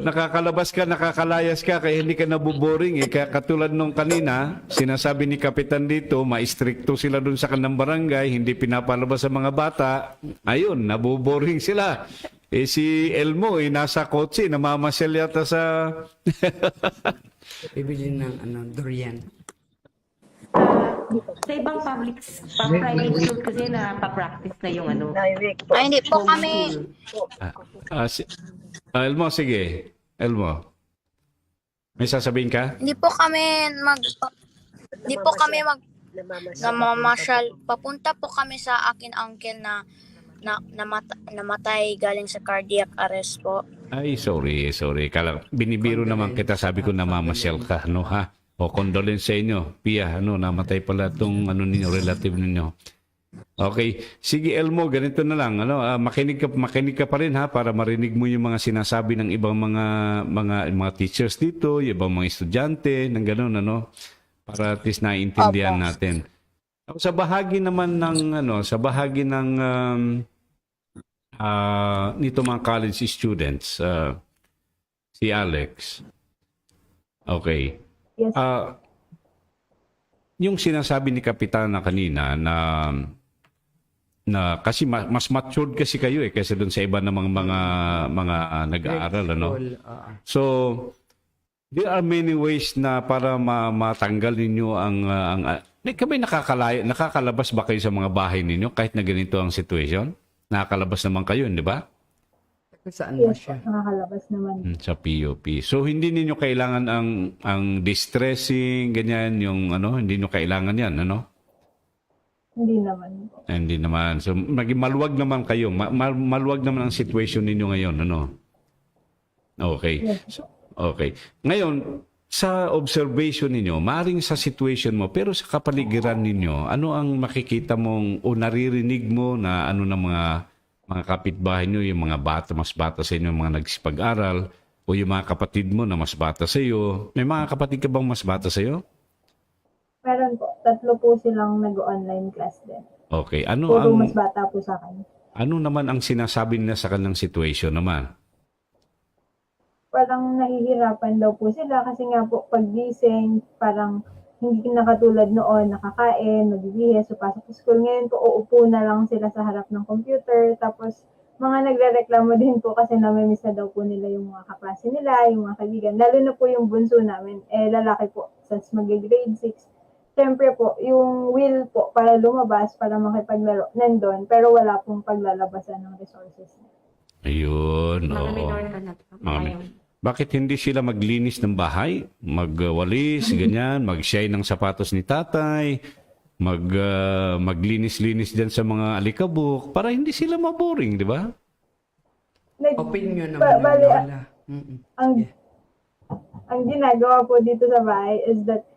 Nakakalabas ka, nakakalayas ka, kaya hindi ka nabuboring. Kaya katulad nung kanina, sinasabi ni Kapitan dito, ma-stricto sila dun sa kanang barangay, hindi pinapalabas sa mga bata. Ayun, nabuboring sila. Si Elmo, nasa kotse, namamasyal yata sa... Bibili ng durian. Sa ibang private school kasi napapractice na yung Ay, hindi po kami. Elmo, sige. Elmo. May sasabihin ka? Hindi po kami namamasyal. Papunta po kami sa akin uncle na namatay galing sa cardiac arrest po. Ay, sorry. Binibiro naman kita, sabi ko namamasyal ka, ha? O condolence sa inyo. Pia, namatay pala itong ninyo, relative ninyo. Okay. Sige Elmo, ganito na lang makinig ka pa rin ha para marinig mo yung mga sinasabi ng ibang mga teachers dito, yung ibang mga estudyante, ng ganun para at least naiintindihan natin. Sa bahagi naman ng nito mga college students, si Alex. Okay. Yes. Yung sinasabi ni Kapitana kanina na kasi mas matured kasi kayo kasi doon sa iba namang mga nag-aaral So there are many ways na para matanggal ninyo ang kami nakakalabas ba kayo sa mga bahay ninyo kahit na ganito ang situation? Nakakalabas naman kayo, di ba? Saan ba Yes, siya? nakakalabas naman. Sa POP. So hindi ninyo kailangan ang distressing ganyan yung hindi niyo kailangan yan, Hindi naman po. Hindi naman. So, maging maluwag naman kayo. Maluwag naman ang situation ninyo ngayon, Okay. Yes. Okay. Ngayon, sa observation ninyo, maring sa situation mo, pero sa kapaligiran ninyo, ano ang makikita mong o naririnig mo na ng mga kapitbahay nyo, yung mga mas bata sa inyo, mga nagsipag-aral, o yung mga kapatid mo na mas bata sa iyo? May mga kapatid ka bang mas bata sa iyo? Meron po. 3 po silang nag-online class din. Okay. Puro mas bata po sa akin. Ano naman ang sinasabi nila sa kanilang situation naman? Parang nahihirapan daw po sila kasi nga po paggising, parang hindi na katulad noon, nakakain, magbibihis, so pasok sa school. Ngayon po, uupo na lang sila sa harap ng computer. Tapos, mga nagre-reklamo din po kasi namimiss na daw po nila yung mga kaklase nila, yung mga kaibigan. Lalo na po yung bunso namin, lalaki po, since mag-grade 6. Siyempre po, yung will po para lumabas, para makipaglaro, nandun, pero wala pong paglalabasan ng resources niya. Ayun, Mga oo. minor ka na. Ngayon. Bakit hindi sila maglinis ng bahay? Magwalis, ganyan, mag-shine ng sapatos ni tatay, maglinis-linis dyan sa mga alikabok para hindi sila maboring, di ba? Opinion naman ng lola. Ang ginagawa po dito sa bahay is that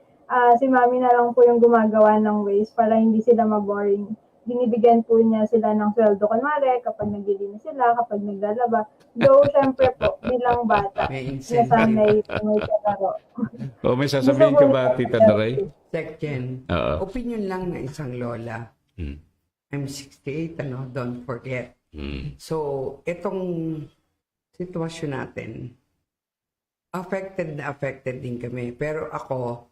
si mami na lang po yung gumagawa ng ways para hindi sila maboring. Binibigyan po niya sila ng sweldo kunwari kapag naglilinis sila, kapag naglalaba. Though, syempre po, bilang bata, May incentive. nasanay may kalaro. O may sasabihin ka ba, Tita Daray? Second, Oo. opinion lang ng isang lola. Hmm. I'm 68, don't forget. Hmm. So, itong sitwasyon natin, affected din kami. Pero ako,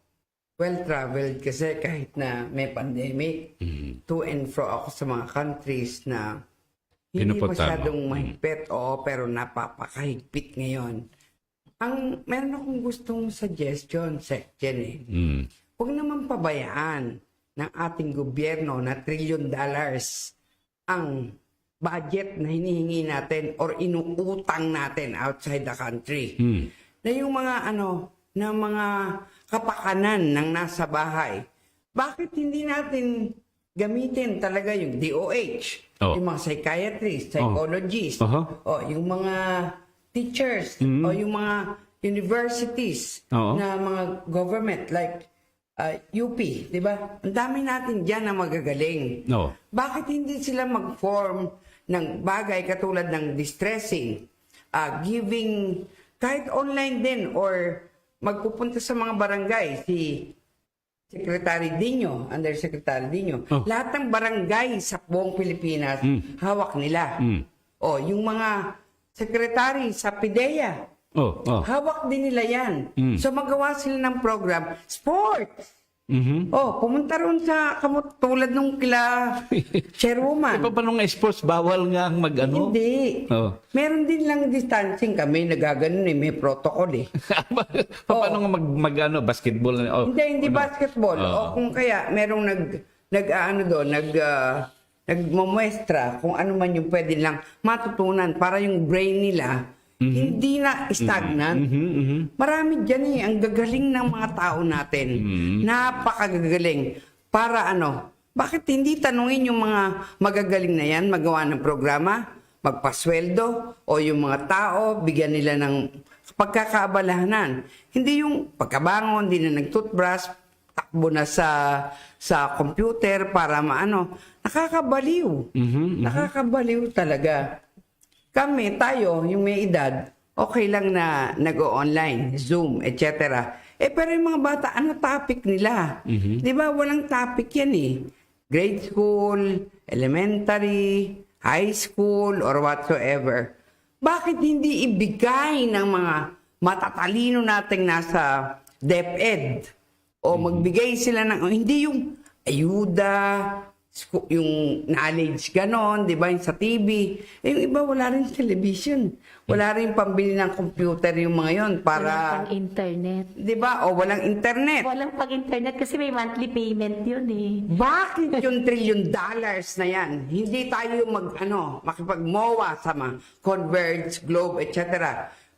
well-traveled kasi kahit na may pandemic, to and fro ako sa mga countries na hindi Pinupuntahan mo. masyadong mahigpit, pero napapakahigpit ngayon. Meron akong gustong suggestion, Secchen Huwag naman pabayaan ng ating gobyerno na $1 trillion ang budget na hinihingi natin or inuutang natin outside the country. Na yung mga na mga kapakanan ng nasa bahay, bakit hindi natin gamitin talaga yung DOH, yung mga psychiatrists, psychologists, yung mga teachers, o yung mga universities na mga government like UP, di ba? Ang dami natin dyan na magagaling. Bakit hindi sila mag-form ng bagay katulad ng distressing, giving, kahit online din or magpupunta sa mga barangay, si Secretary Dino, Undersecretary Dino, lahat ng barangay sa buong Pilipinas, hawak nila. Yung mga secretary sa PIDEA, hawak din nila yan. So magawa sila ng program, sports. Pumunta ron sa tulad nung kila chairwoman. Paano nga sports? Bawal nga ang Hindi. Meron din lang distancing kami, nagaganon may protocol Paano nga basketball? Hindi basketball. Kung kaya merong nagmumuestra kung ano man yung pwede lang matutunan para yung brain nila hindi na stagnant. Marami dyan ang gagaling ng mga tao natin. Napakagagaling. Para bakit hindi tanungin yung mga magagaling na yan, magawa ng programa, magpasweldo, o yung mga tao, bigyan nila ng pagkakaabalahanan. Hindi yung pagkabangon, hindi na nag-toothbrush, takbo na sa computer para maano. Nakakabaliw. Nakakabaliw talaga. Tayo, yung may edad, okay lang na nag-online, Zoom, etc. Pero yung mga bata, ano topic nila? Di ba, walang topic yan eh. Grade school, elementary, high school, or whatsoever. Bakit hindi ibigay ng mga matatalino nating nasa DepEd? O magbigay sila ng, hindi yung ayuda, yung knowledge ganon, di ba, yung sa TV. Yung iba, wala rin television. Wala rin pambili ng computer yung mga yon para... Walang pang-internet. Di ba? O walang internet. Walang pag-internet kasi may monthly payment yun eh. Bakit yung $1 trillion na yan? Hindi tayo makipag-MOA sa mga Converge, Globe, etc.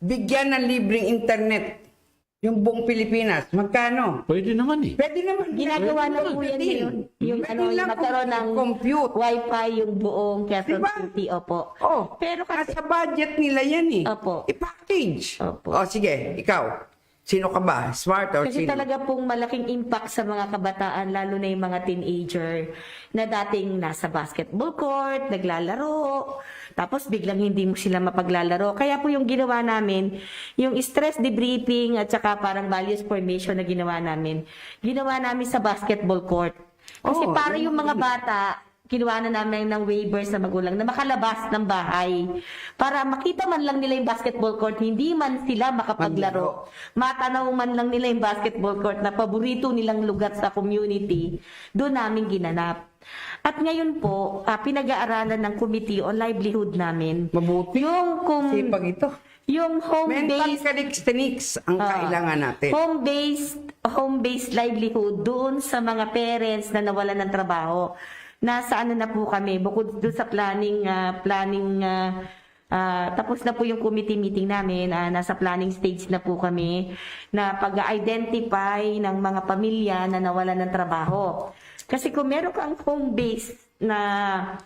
Bigyan ng libreng internet yung buong Pilipinas. Magkano? Pwede naman eh. Pwede naman. Ginagawa na po yan ngayon. Yung magkaroon ng wifi yung buong Quezon Diba? City, opo. Pero kasi sa budget nila yan eh. Opo. I-package. Opo. Sige, ikaw. Sino ka ba? Smart or Kasi sino? talaga pong malaking impact sa mga kabataan, lalo na yung mga teenager na dating nasa basketball court, naglalaro, tapos biglang hindi mo sila mapaglalaro. Kaya po yung ginawa namin, yung stress debriefing at saka parang values formation na ginawa namin sa basketball court. Kasi para yung mga bata, kinuha na namin ng waivers sa magulang na makalabas ng bahay para makita man lang nila yung basketball court, hindi man sila makapaglaro. Matanaw man lang nila yung basketball court na paborito nilang lugar sa community, doon namin ginanap. At ngayon po, pinag-aaralan ng Committee on Livelihood namin. Mabuti. Sipag ito. Yung home-based calisthenics ang kailangan natin. Home-based livelihood doon sa mga parents na nawalan ng trabaho. Nasa na po kami, bukod doon sa tapos na po yung committee meeting namin, nasa planning stage na po kami na pag-identify ng mga pamilya na nawalan ng trabaho. Kasi kung meron kang home-based na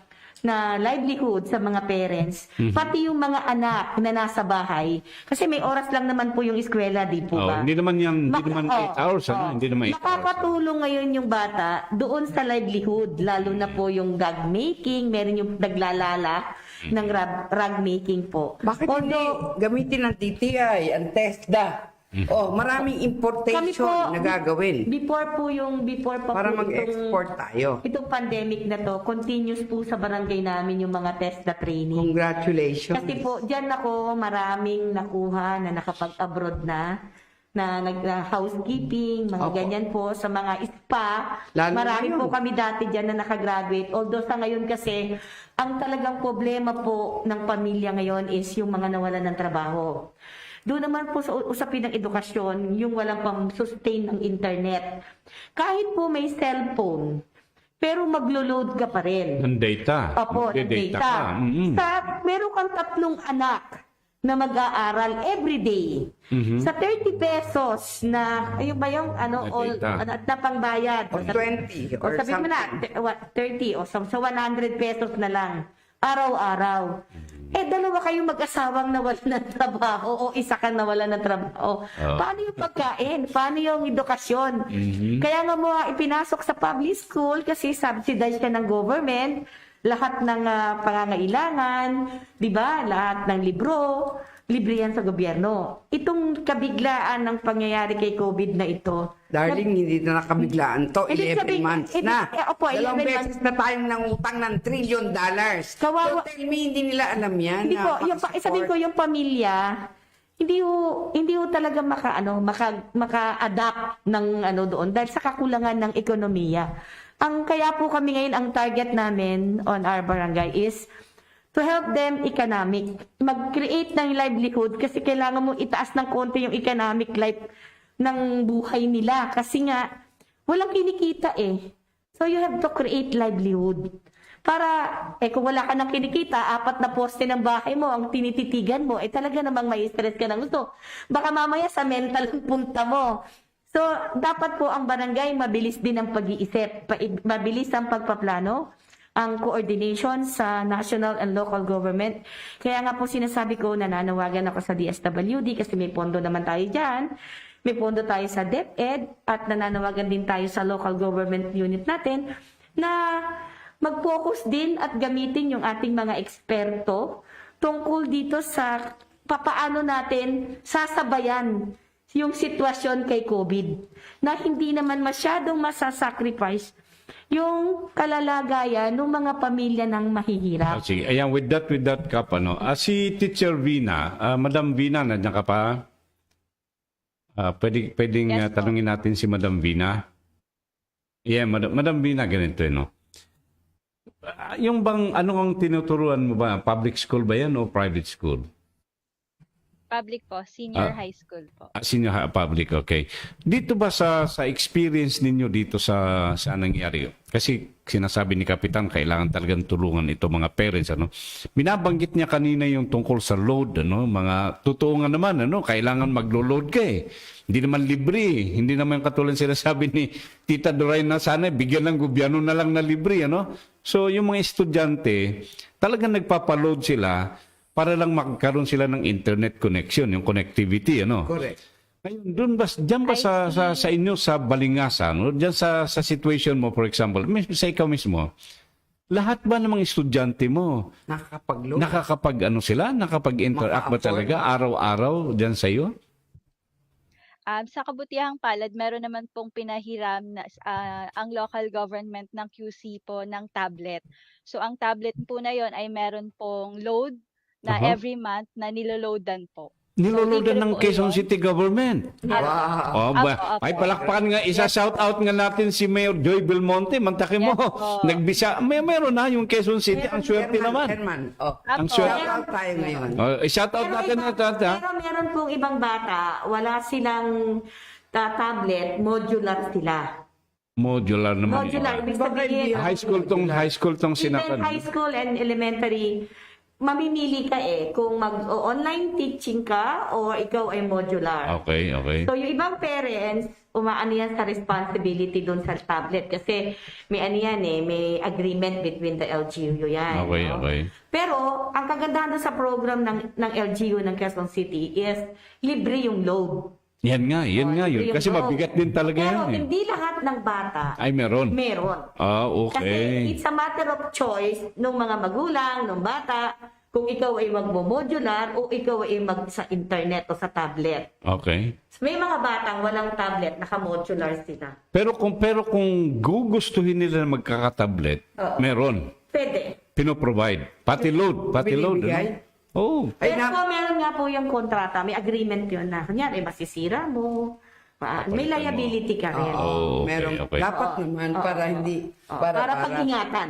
livelihood sa mga parents, pati yung mga anak na nasa bahay. Kasi may oras lang naman po yung eskwela, di po ba? Hindi naman 8 hours. Hindi naman 8 hours. Makakatulong ngayon yung bata doon sa livelihood, lalo na po yung rug making, meron yung naglalala ng rug making po. Bakit hindi gamitin ng TTI, ang TESDA? Maraming importation na gagawin. Before pa para po mag-export tayo. Itong pandemic na to, continuous po sa barangay namin yung mga TESDA training. Congratulations. Kasi po, dyan ako maraming nakuha na nakapag-abroad na housekeeping, mga ganyan po, sa mga spa. Marami po kami dati dyan na nakagraduate. Although sa ngayon kasi, ang talagang problema po ng pamilya ngayon is yung mga nawalan ng trabaho. Doon naman po sa usapin ng edukasyon, yung walang pang-sustain ng internet. Kahit po may cellphone, pero maglo-load ka pa rin. Ng data. Opo, ng data. Meron kang 3 anak na mag-aaral everyday. Sa 30 pesos na, ayun ba yung na pangbayad? Or 20 or sabihin mo na, 30 o sa 100 pesos na lang. Araw-araw. Dalawa kayong mag-asawang nawalan ng trabaho o isa kang nawalan ng trabaho. Paano yung pagkain? Paano yung edukasyon? Kaya nga mo ipinasok sa public school kasi subsidized ka ng government, lahat ng pangangailangan, di ba? Lahat ng libro, libre yan sa gobyerno. Itong kabiglaan ng pangyayari kay COVID na ito. Darling, hindi na nakabiglaan to. 11 months na. Opo, 2 beses na tayong nangutang ng $1 trillion. Kawawa. So tell me, hindi nila alam yan. Hindi po, sabihin ko yung pamilya, hindi ho talaga maka-adapt ng doon dahil sa kakulangan ng ekonomiya. Kaya po kami ngayon, ang target namin on our barangay is to help them economic. Mag-create ng livelihood kasi kailangan mo itaas ng konti yung economic life ng buhay nila. Kasi nga, walang kinikita eh. So you have to create livelihood. Para, kung wala ka nang kinikita, 4 na poste ng bahay mo, ang tinititigan mo, talaga namang may stress ka ng gusto. Baka mamaya sa mental punta mo. So, dapat po ang barangay, mabilis din ang pag-iisip, mabilis ang pagpaplano, ang coordination sa national and local government. Kaya nga po sinasabi ko, nananawagan ako sa DSWD kasi may pondo naman tayo dyan. may pondo tayo sa DepEd at nananawagan din tayo sa local government unit natin na mag-focus din at gamitin yung ating mga eksperto tungkol dito sa papaano natin sasabayan yung sitwasyon kay COVID na hindi naman masyadong masasacrifice yung kalalagayan ng mga pamilya ng mahihirap. Sige, ayan, with that Kap, si Teacher Vina, Madam Vina, nandiyan ka pa? Pwedeng Yes po. tanungin natin si Madam Vina. Yeah, Madam Vina, ganito, no? Yung bang, ano ang tinuturuan mo ba? Public school ba yan o private school? Public po, senior high school po. Senior public, okay. Dito ba sa experience ninyo dito sa nangyari? Kasi sinasabi ni Kapitan, kailangan talagang tulungan ito mga parents, ano? Binabanggit niya kanina yung tungkol sa load, ano? Mga totoo nga naman, ano? Kailangan maglo-load ka eh. Hindi naman libre. Hindi naman katulad sinasabi ni Tita Doray na sana bigyan ng gobyerno na lang na libre, ano? So yung mga estudyante, talagang nagpapaload sila para lang magkaroon sila ng internet connection, yung connectivity, ano? Correct. Ngayon, doon ba, dyan ba sa inyo sa Balingasan, no? Dyan sa situation mo, for example, sa ikaw mismo, lahat ba ng mga estudyante mo, Nakakapag-load. nakakapag-interact ba Maka-afford. talaga araw-araw dyan sa iyo? Sa kabutihang palad, meron naman pong pinahiram na ang local government ng QC po ng tablet. So ang tablet po na yon ay meron pong load na Aha. every month na niloloadan po. Niloloadan libre ng po Quezon yun. City government. Oh, Wow. ba? Apo. Ay, palakpakan nga, isa-shout out nga natin si Mayor Joy Belmonte. Mantaki mo, Yes po. nagbisa. Meron na yung Quezon City. Ang swerte naman. Chairman. Oh. Ang Apo. swerte. Shout out tayo ngayon. Shout out natin na tata. Pero meron pong ibang bata, wala silang tablet, modular sila. Modular naman. Modular, iba. ibig sabihin, High school tong even sinakan. high school and elementary, mamimili ka kung mag-online teaching ka o ikaw ay modular. Okay. So yung ibang parents, umaano yan sa responsibility dun sa tablet kasi may ano yan may agreement between the LGU yan. no? Okay. Pero ang kagandahan dun sa program ng LGU ng Quezon City is libre yung load. Yan nga yun. Libre yung Kasi load. mabigat din talaga Pero yan eh. hindi lahat ng bata Ay, meron. meron. Kasi Okay. it's a matter of choice ng mga magulang, ng bata, kung ikaw ay magmo-modular o ikaw ay mag sa internet o sa tablet. Okay. May mga batang walang tablet, naka-modular sila. Pero kung gugustuhin nila na magkaka-tablet, Oo. meron. Pwede. Pino-provide. Pati load. Binibigay? Ano? Oh. Ay, Pero meron nga po yung kontrata, may agreement yun na, kunyari, masisira mo, may liability ka rin. Oh, okay, Meron. okay. Dapat naman para hindi... Para pag-ingatan.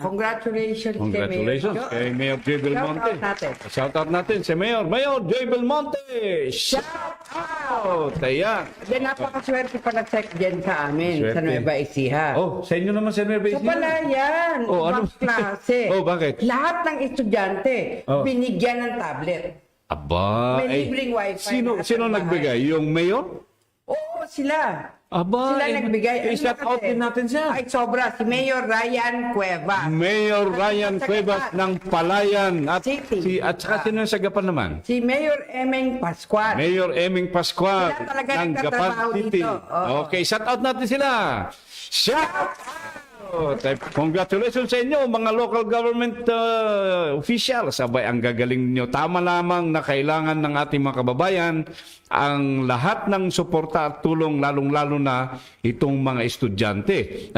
Congratulations. Congratulations kay Mayor Joy Belmonte. Shout out natin. Shout out natin si Mayor Joy Belmonte. Shout out. Ayan. Then, napakaswerte pala check dyan sa amin, sa Swerte. Nueva Ecija. Oh, sa inyo naman si Nueva Sa Ecija. Palayan, Oh, ano? ibang klase. Oh, bakit? Lahat ng estudyante, Oh. binigyan ng tablet. Aba. May libreng wifi Sino lahat ng bahay. nagbigay? Yung Mayor? Oo, sila. Aba. Sila nagbigay. I-shout out din natin siya. Ay, sobra. Si Mayor Ryan Cueva. Mayor Ryan Sa Cuevas Gapan. ng Palayan at City. at saka sino yung sa Gapan naman? Si Mayor Emeng Pascual. Mayor Eming Pascual Sila talaga ng Gapan nagtatrabaho City. dito. Oo. Okay, shout out natin sila. Shout out! Congratulations sa inyo mga local government officials. Sabay, ang gagaling niyo. Tama lamang na kailangan ng ating mga kababayan ang lahat ng suporta at tulong, lalong-lalo na itong mga estudyante.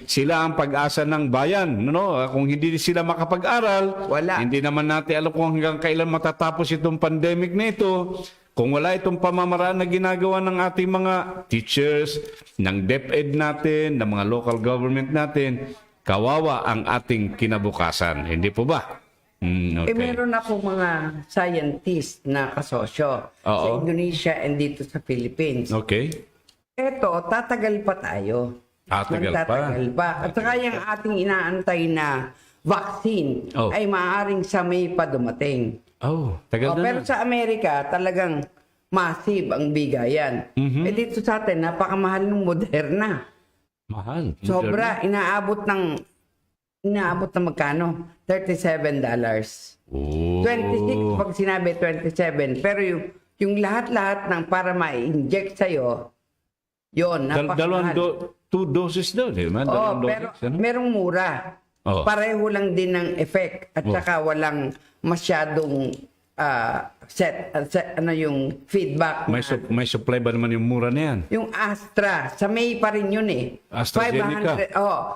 Sila ang pag-asa ng bayan. No? Kung hindi sila makapag-aral, Wala. hindi naman natin alam kung hanggang kailan matatapos itong pandemic na ito. Kung wala itong pamamaraan na ginagawa ng ating mga teachers, ng DepEd natin, ng mga local government natin, kawawa ang ating kinabukasan. Hindi po ba? Okay. meron ako mga scientist na kasosyo sa Oo. Indonesia and dito sa Philippines. Okay. Eto, tatagal pa tayo. Tatagal pa. Tatagal pa. At saka yung ating inaantay na vaccine Oh. ay maaaring sa May pa dumating. Oh, tagal na Pero sa Amerika, talagang massive ang bigayan. Mhm. Dito sa atin, napakamahal ng Moderna. Mahal. Sobra, inaabot ng magkano? $37. Oh. 26 pag sinabi 27. Pero yung yung lahat-lahat ng para ma-inject sa'yo, yun, napakahal. 2 doses daw, di ba? Oo, 2 pero doses, ano? merong mura. Oo. Pareho lang din ng effect at saka walang masyadong yung feedback. May supply ba naman yung mura na yan? Yung Astra, sa May pa rin yun eh. AstraZeneca.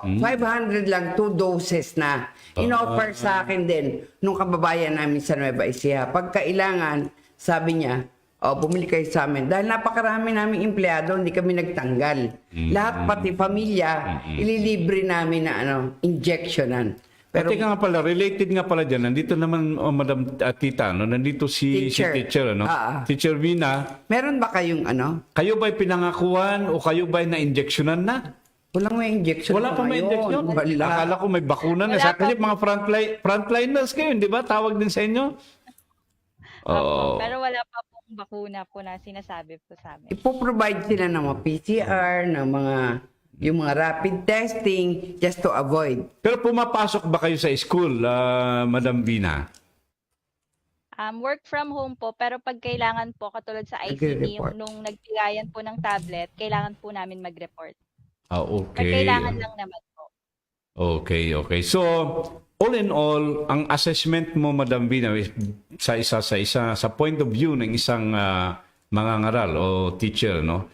500 lang, 2 doses na. In-offer sa akin din nung kababayan namin sa Nueva Ecija. Pag kailangan, sabi niya, bumili kayo sa amin. Dahil napakarami naming empleyado, hindi kami nagtanggal. Lahat, pati pamilya, ililibre namin na injectionan. Pero teka nga pala, related nga pala dyan, nandito naman, Madam Tita, no? Nandito si teacher, ano? Teacher Vina. Meron ba kayong Kayo ba'y pinangakuan o kayo ba'y na-injectionan na? Walang may injection. Wala pa may injection? Wala. Akala ko may bakuna na. Sa akin, mga frontliners kayo, di ba? Tawag din sa inyo? Opo, pero wala pa pong bakuna po na sinasabi po sa amin. Ipo-provide sila ng mga PCR, ng yung mga rapid testing just to avoid. Pero pumapasok ba kayo sa school, Madam Vina? Work from home po, pero pag kailangan po, katulad sa ICT, nung nagbigayan po ng tablet, kailangan po namin mag-report. Okay. Pag kailangan lang naman po. Okay. So, all in all, ang assessment mo, Madam Vina, sa point of view ng isang mangangaral o teacher, no?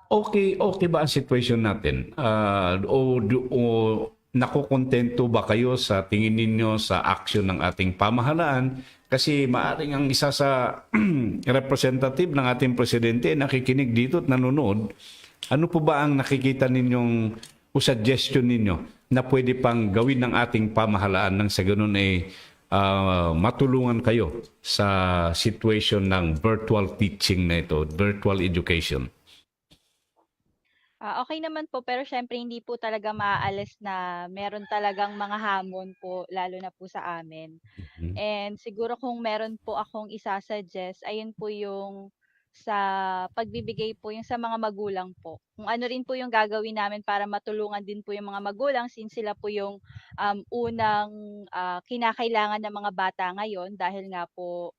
Okay ba ang situation natin? O nakukontento ba kayo sa tingin ninyo sa action ng ating pamahalaan? Kasi maaring ang isa sa representative ng ating presidente nakikinig dito at nanonood. Ano po ba ang nakikita ninyong o suggestion ninyo na pwede pang gawin ng ating pamahalaan nang sa ganun ay matulungan kayo sa situation ng virtual teaching na ito, virtual education? Okay naman po, pero syempre hindi po talaga maaalis na meron talagang mga hamon po, lalo na po sa amin. And siguro kung meron po akong isasuggest, ayun po yung sa pagbibigay po yung sa mga magulang po. Kung ano rin po yung gagawin namin para matulungan din po yung mga magulang since sila po yung unang kinakailangan ng mga bata ngayon dahil nga po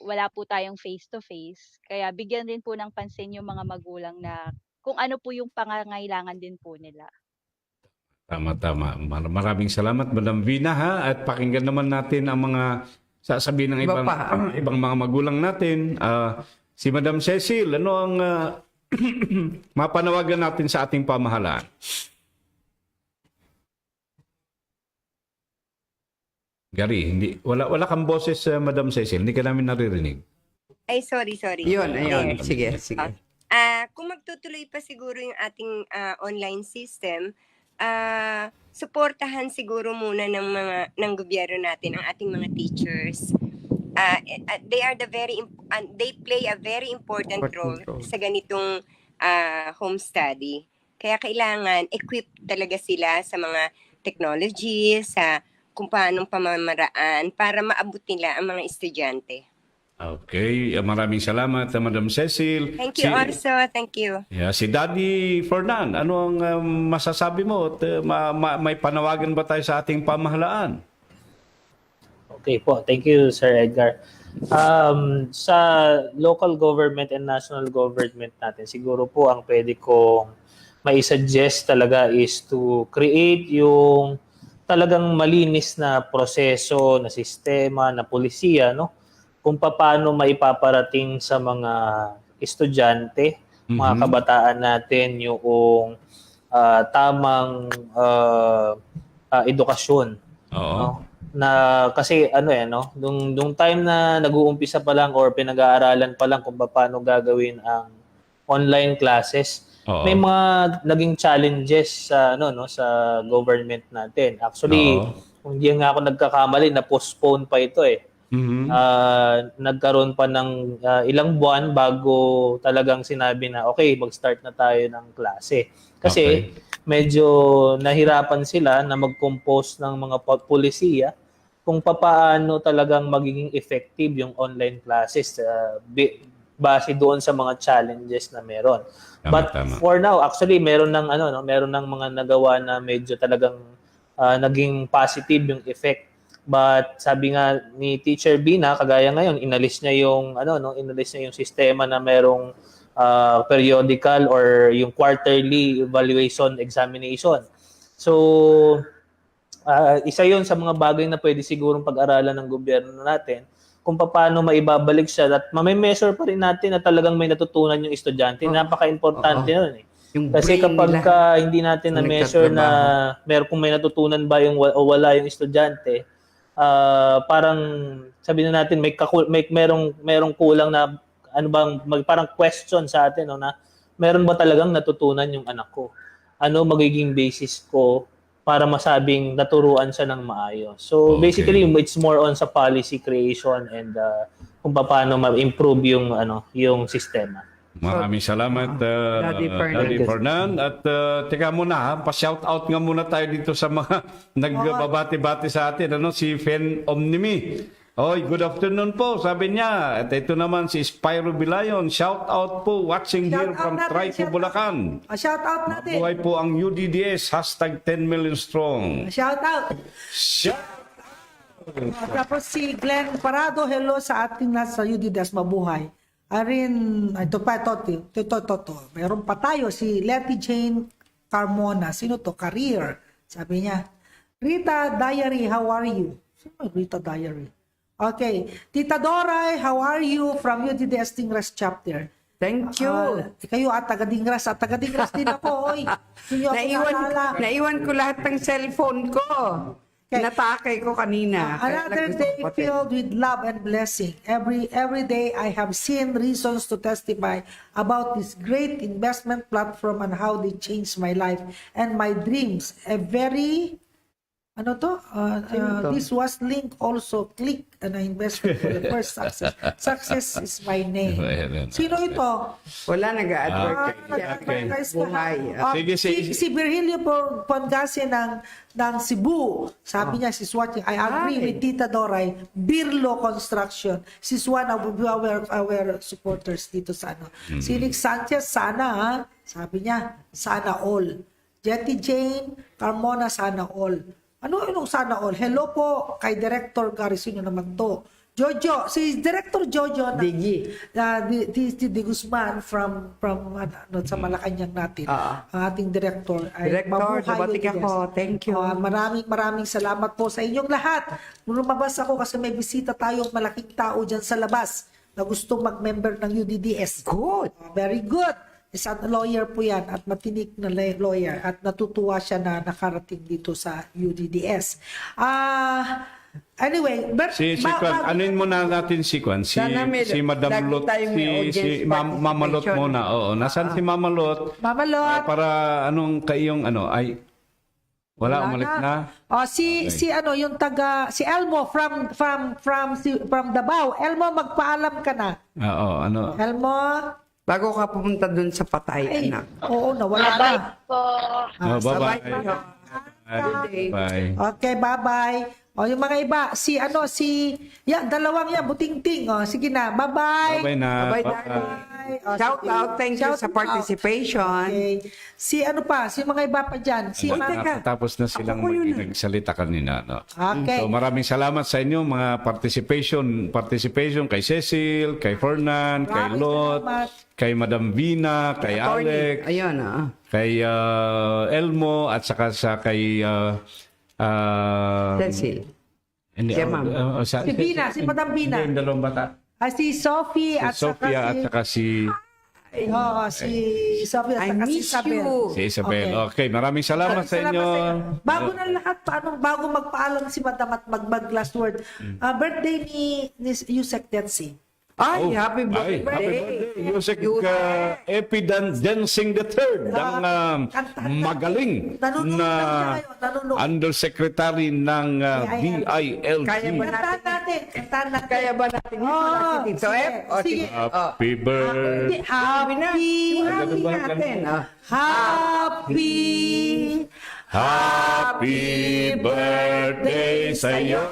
wala po tayong face-to-face. Kaya bigyan din po ng pansin yung mga magulang na kung ano po yung pangangailangan din po nila. Tama. Maraming salamat, Madam Vina, ha? At pakinggan naman natin ang mga sasabihin ng ibang mga magulang natin. Si Madam Cecil, ano ang mapanawagan natin sa ating pamahalaan? Gary, wala kang boses, Madam Cecil. Hindi ka namin naririnig. Ay, sorry. Ayun. Sige. Kung magtutuloy pa siguro yung ating online system, suportahan siguro muna ng gobyerno natin ang ating mga teachers. They play a very important role sa ganitong home study. Kaya kailangan equip talaga sila sa mga technology, sa kung paanong pamamaraan para maabot nila ang mga estudyante. Okay, maraming salamat, Madam Cecil. Thank you also. Thank you. Si Daddy Fernan, ano ang masasabi mo? At, may panawagan ba tayo sa ating pamahalaan? Okay po, thank you Sir Edgar. Sa local government and national government natin, siguro po ang pwede kong mai-suggest talaga is to create yung talagang malinis na proseso, na sistema, na polisiya, no? Kung paano maipaparating sa mga estudyante, mga kabataan natin yung tamang edukasyon. No? Na kasi nung time na nag-uumpisa pa lang or pinag-aaralan pa lang kung paano gagawin ang online classes, may mga naging challenges sa sa government natin. Actually, kung hindi nga ako nagkakamali na postpone pa ito nagkaroon pa ng ilang buwan bago talagang sinabi na okay, mag-start na tayo ng klase. Kasi medyo nahirapan sila na mag-compose ng mga polisiya kung paano talagang magiging effective yung online classes base doon sa mga challenges na meron. But for now, actually meron ng mga nagawa na medyo talagang naging positive yung effect But sabi nga ni Teacher Bina, kagaya ngayon, inalis niya yung sistema na merong periodical or yung quarterly evaluation examination. So, isa yun sa mga bagay na pwede sigurong pag-aralan ng gobyerno natin kung paano maibabalik siya at may-measure pa rin natin na talagang may natutunan yung estudyante. Napaka-importante yun eh. Yung Kasi brain kapag nila, hindi natin kung na-measure na kung may natutunan ba yung o wala yung estudyante, parang sabihin na natin merong kulang na parang question sa atin na meron ba talagang natutunan yung anak ko? Ano magiging basis ko para masabing naturuan siya ng maayos? So basically it's more on sa policy creation and kung paano ma-improve yung sistema. Maraming salamat, Daddy Fernan. At teka muna, pa-shoutout nga muna tayo dito sa mga nagbabati-bati sa atin. Si Fen Omnimi. Oy, good afternoon po, sabi niya. At ito naman si Spyro Bilayon. Shoutout po, watching here from Trico, Bulacan. Shout out natin. Buhay po ang UDDS, hashtag 10 million strong. Shout out. Tapos si Glenn Parado, hello sa ating nasa UDDS, mabuhay. Ito. Meron pa tayo si Letty Jane Carmona. Sino to? Career. Sabi niya, Rita Diary, how are you? Sino Rita Diary? Okay. Tita Doray, how are you? From UDDS Tingras chapter. Thank you. Kayo taga-Dingras. Taga-Dingras din ako, oy. Naiwan ko lahat ng cellphone ko. Natake ko kanina. Another day filled with love and blessing. Every day I have seen reasons to testify about this great investment platform and how they changed my life and my dreams. This was link also. Click and I invested for the first success. Success is my name. Sino ito? Wala nag-advertise. Si Virgilio Pongase ng Cebu. Sabi niya, she's watching. I agree with Tita Doray. Birlo Construction. She's one of our supporters dito sa Si Nick Sanchez, sana sabi niya, sana all. Jetty Jane Carmona, sana all. Ano sana all? Hello po kay Director Gary, sino naman to? Jojo, si Director Jojo Digi. Di Guzman from sa Malacanang natin. Ang ating director ay Director, dumating ako. Thank you. Maraming salamat po sa inyong lahat. Lumabas ako kasi may bisita tayong malaking tao dyan sa labas na gusto mag-member ng UDDS. Good. Very good. Isang lawyer po yan at matinik na lawyer at natutuwa siya na nakarating dito sa UDDS. Anyway, anuin muna natin si Madam Lot, si Mama Lot muna. Oo, nasaan si Mama Lot? Mama Lot. Para wala umalis na. Si Elmo from Davao. Elmo, magpaalam ka na. Oo, Elmo, Bago ka pumunta dun sa patay, anak. Oo, nawala na. Bye-bye. Bye. Okay, bye-bye. Yung mga iba, dalawang yan, buting-ting. Sige na, bye-bye. Bye-bye na. Bye-bye. Shout out, thank you sa participation. Okay. Si mga iba pa dyan. Tapos na silang nagsalita kanina. Okay. So maraming salamat sa inyo mga participation kay Cecil, kay Fernan, kay Lot, kay Madam Vina, kay Alec, kay Elmo, at saka kay Cecil. Si Bina, si Madam Bina. Hindi, yung dalawang bata. Si Sophie at saka si Sophie at saka si Isabel. Si Isabel. Okay, maraming salamat sa inyo. Bago na lahat, bago magpaalam si Madam at mag-last word, birthday ni Yusek Tetsi. Ay, happy birthday. Happy birthday. Yusek Dancing the Third, ang magaling na undersecretary ng DILG. Kantahan natin. Kaya ba natin si Tito F? Sige. Happy birthday. Happy birthday sa'yo.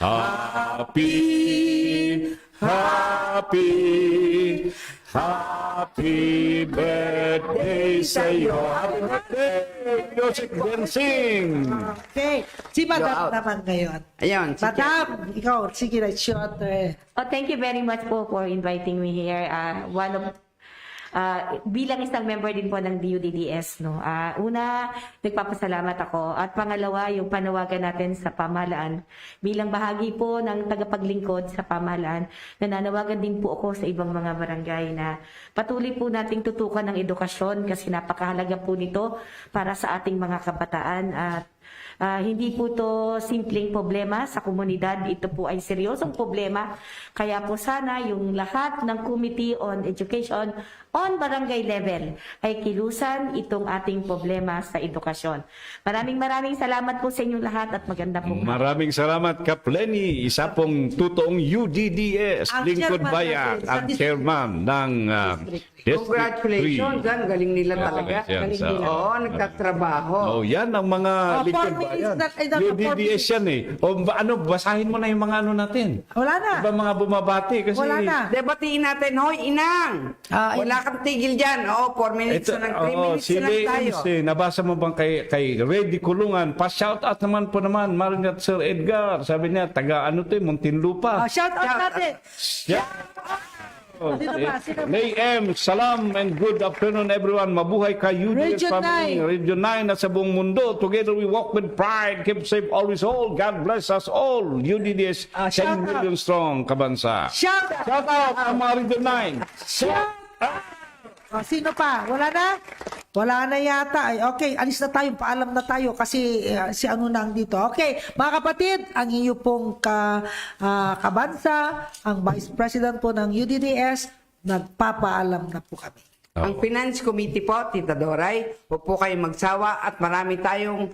Happy Happy birthday sa'yo. Happy birthday, Music Dancing. Okay. Si Madam naman ngayon. Ayun, si Madam, ikaw, sige, it's your turn. Oh, thank you very much po for inviting me here. Bilang isang member din po ng DUDDS, no. Una, nagpapasalamat ako. At pangalawa, yung panawagan natin sa pamahalaan. Bilang bahagi po ng tagapaglingkod sa pamahalaan, nananawagan din po ako sa ibang mga barangay na patuloy po nating tutukan ng edukasyon kasi napakahalaga po nito para sa ating mga kabataan. At hindi po to simpleng problema sa komunidad. Ito po ay seryosong problema. Kaya po sana yung lahat ng Committee on Education on barangay level ay kilusan itong ating problema sa edukasyon. Maraming salamat po sa inyong lahat at maganda po. Maraming salamat, Kap Lenny. Isa pong totoong UDDS, Ang lingkod chairman bayan, natin sa ang chairman ng District Congratulations, 3. ang galing nila talaga. Yes, Galing yes, nila. Oo, nagtatrabaho. Oh, yan ang mga lingkod 4 minutes bayan. na- ay, dapat 4 UDDS minutes. yan eh. O basahin mo na yung mga ano natin. Wala na. Iba mga bumabati kasi Wala na. Debatiin natin, hoy, inang! Wala kang tigil dyan. Oo, 4 minutes na lang, 3 minutes si na lang tayo. Leonce, nabasa mo bang kay Reddy Kulungan? Pa-shoutout naman po naman, Marinat Sir Edgar. Sabi niya, taga ano to, Muntinlupa. Shout out natin. Yeah. Sino ba? Sino ba? May M, salam and good afternoon everyone. Mabuhay ka UDS Region family, 9. Region 9 at sa buong mundo. Together we walk with pride. Keep safe always all. God bless us all. UDS, shout 10 million strong kabansa. Shout out. Shout out sa mga Region 9. Shout sino pa? Wala na? Wala na yata. Ay, okay, alis na tayo. Paalam na tayo kasi si ano nang dito. Okay, mga kapatid, ang iyo pong kabansa, ang Vice President po ng UDDS, nagpapaalam na po kami. Ang Finance Committee po, Tita Doray, huwag po kayong magsawa at marami tayong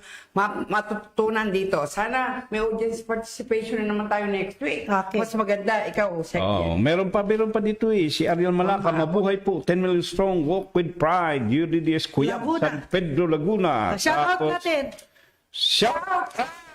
matutunan dito. Sana may audience participation na naman tayo next week. Okay. Mas maganda, ikaw, Sek. Meron pa dito eh. Si Ariel Malaka, mabuhay po. 10 million strong, walk with pride. UDDS Cuyab, Laguna. San Pedro, Laguna. Shout out Tapos, natin. Shout out!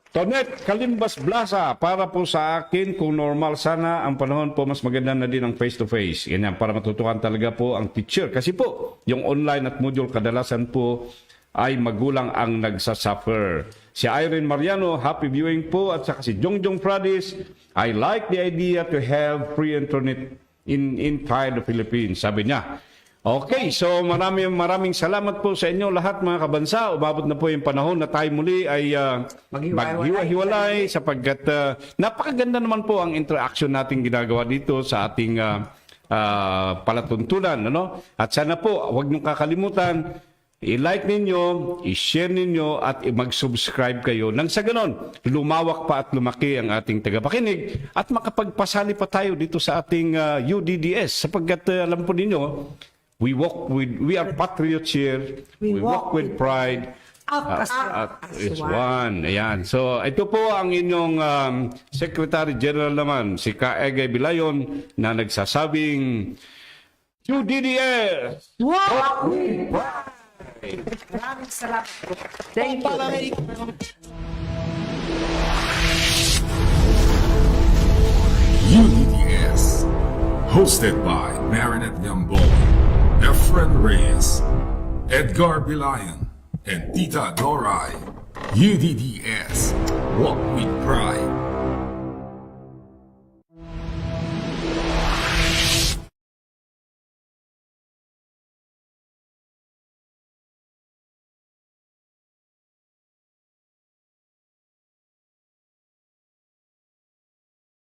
Tonet Kalimbas Blasa, para po sa akin, kung normal sana, ang panahon po mas maganda na din ang face-to-face. Yan para matutukan talaga po ang teacher. Kasi po, yung online at module kadalasan po ay magulang ang nagsasuffer. Si Irene Mariano, happy viewing po. At saka si Jongjong Pradis, I like the idea to have free internet inside the Philippines. Sabi niya. Okay, so maraming salamat po sa inyo lahat mga kabansa. Umabot na po yung panahon na tayo muli ay maghiwa-hiwalay sapagkat napakaganda naman po ang interaction nating ginagawa dito sa ating palatuntunan. Ano? At sana po, huwag niyong kakalimutan, i-like ninyo, i-share ninyo at mag-subscribe kayo. Nang sa ganon, lumawak pa at lumaki ang ating tagapakinig at makapagpasali pa tayo dito sa ating UDDS sapagkat alam po ninyo, we are patriots here. We walk with pride. As one. Ayan. So, ito po ang inyong Secretary General naman, si Kaegay Bilayon, na nagsasabing, UDDS! Walk with pride! Maraming salamat po. Thank you. UDDS, hosted by Marinette Gambol, Efren Reyes, Edgar Bilayan, and Tita Doray. UDDS, walk with pride.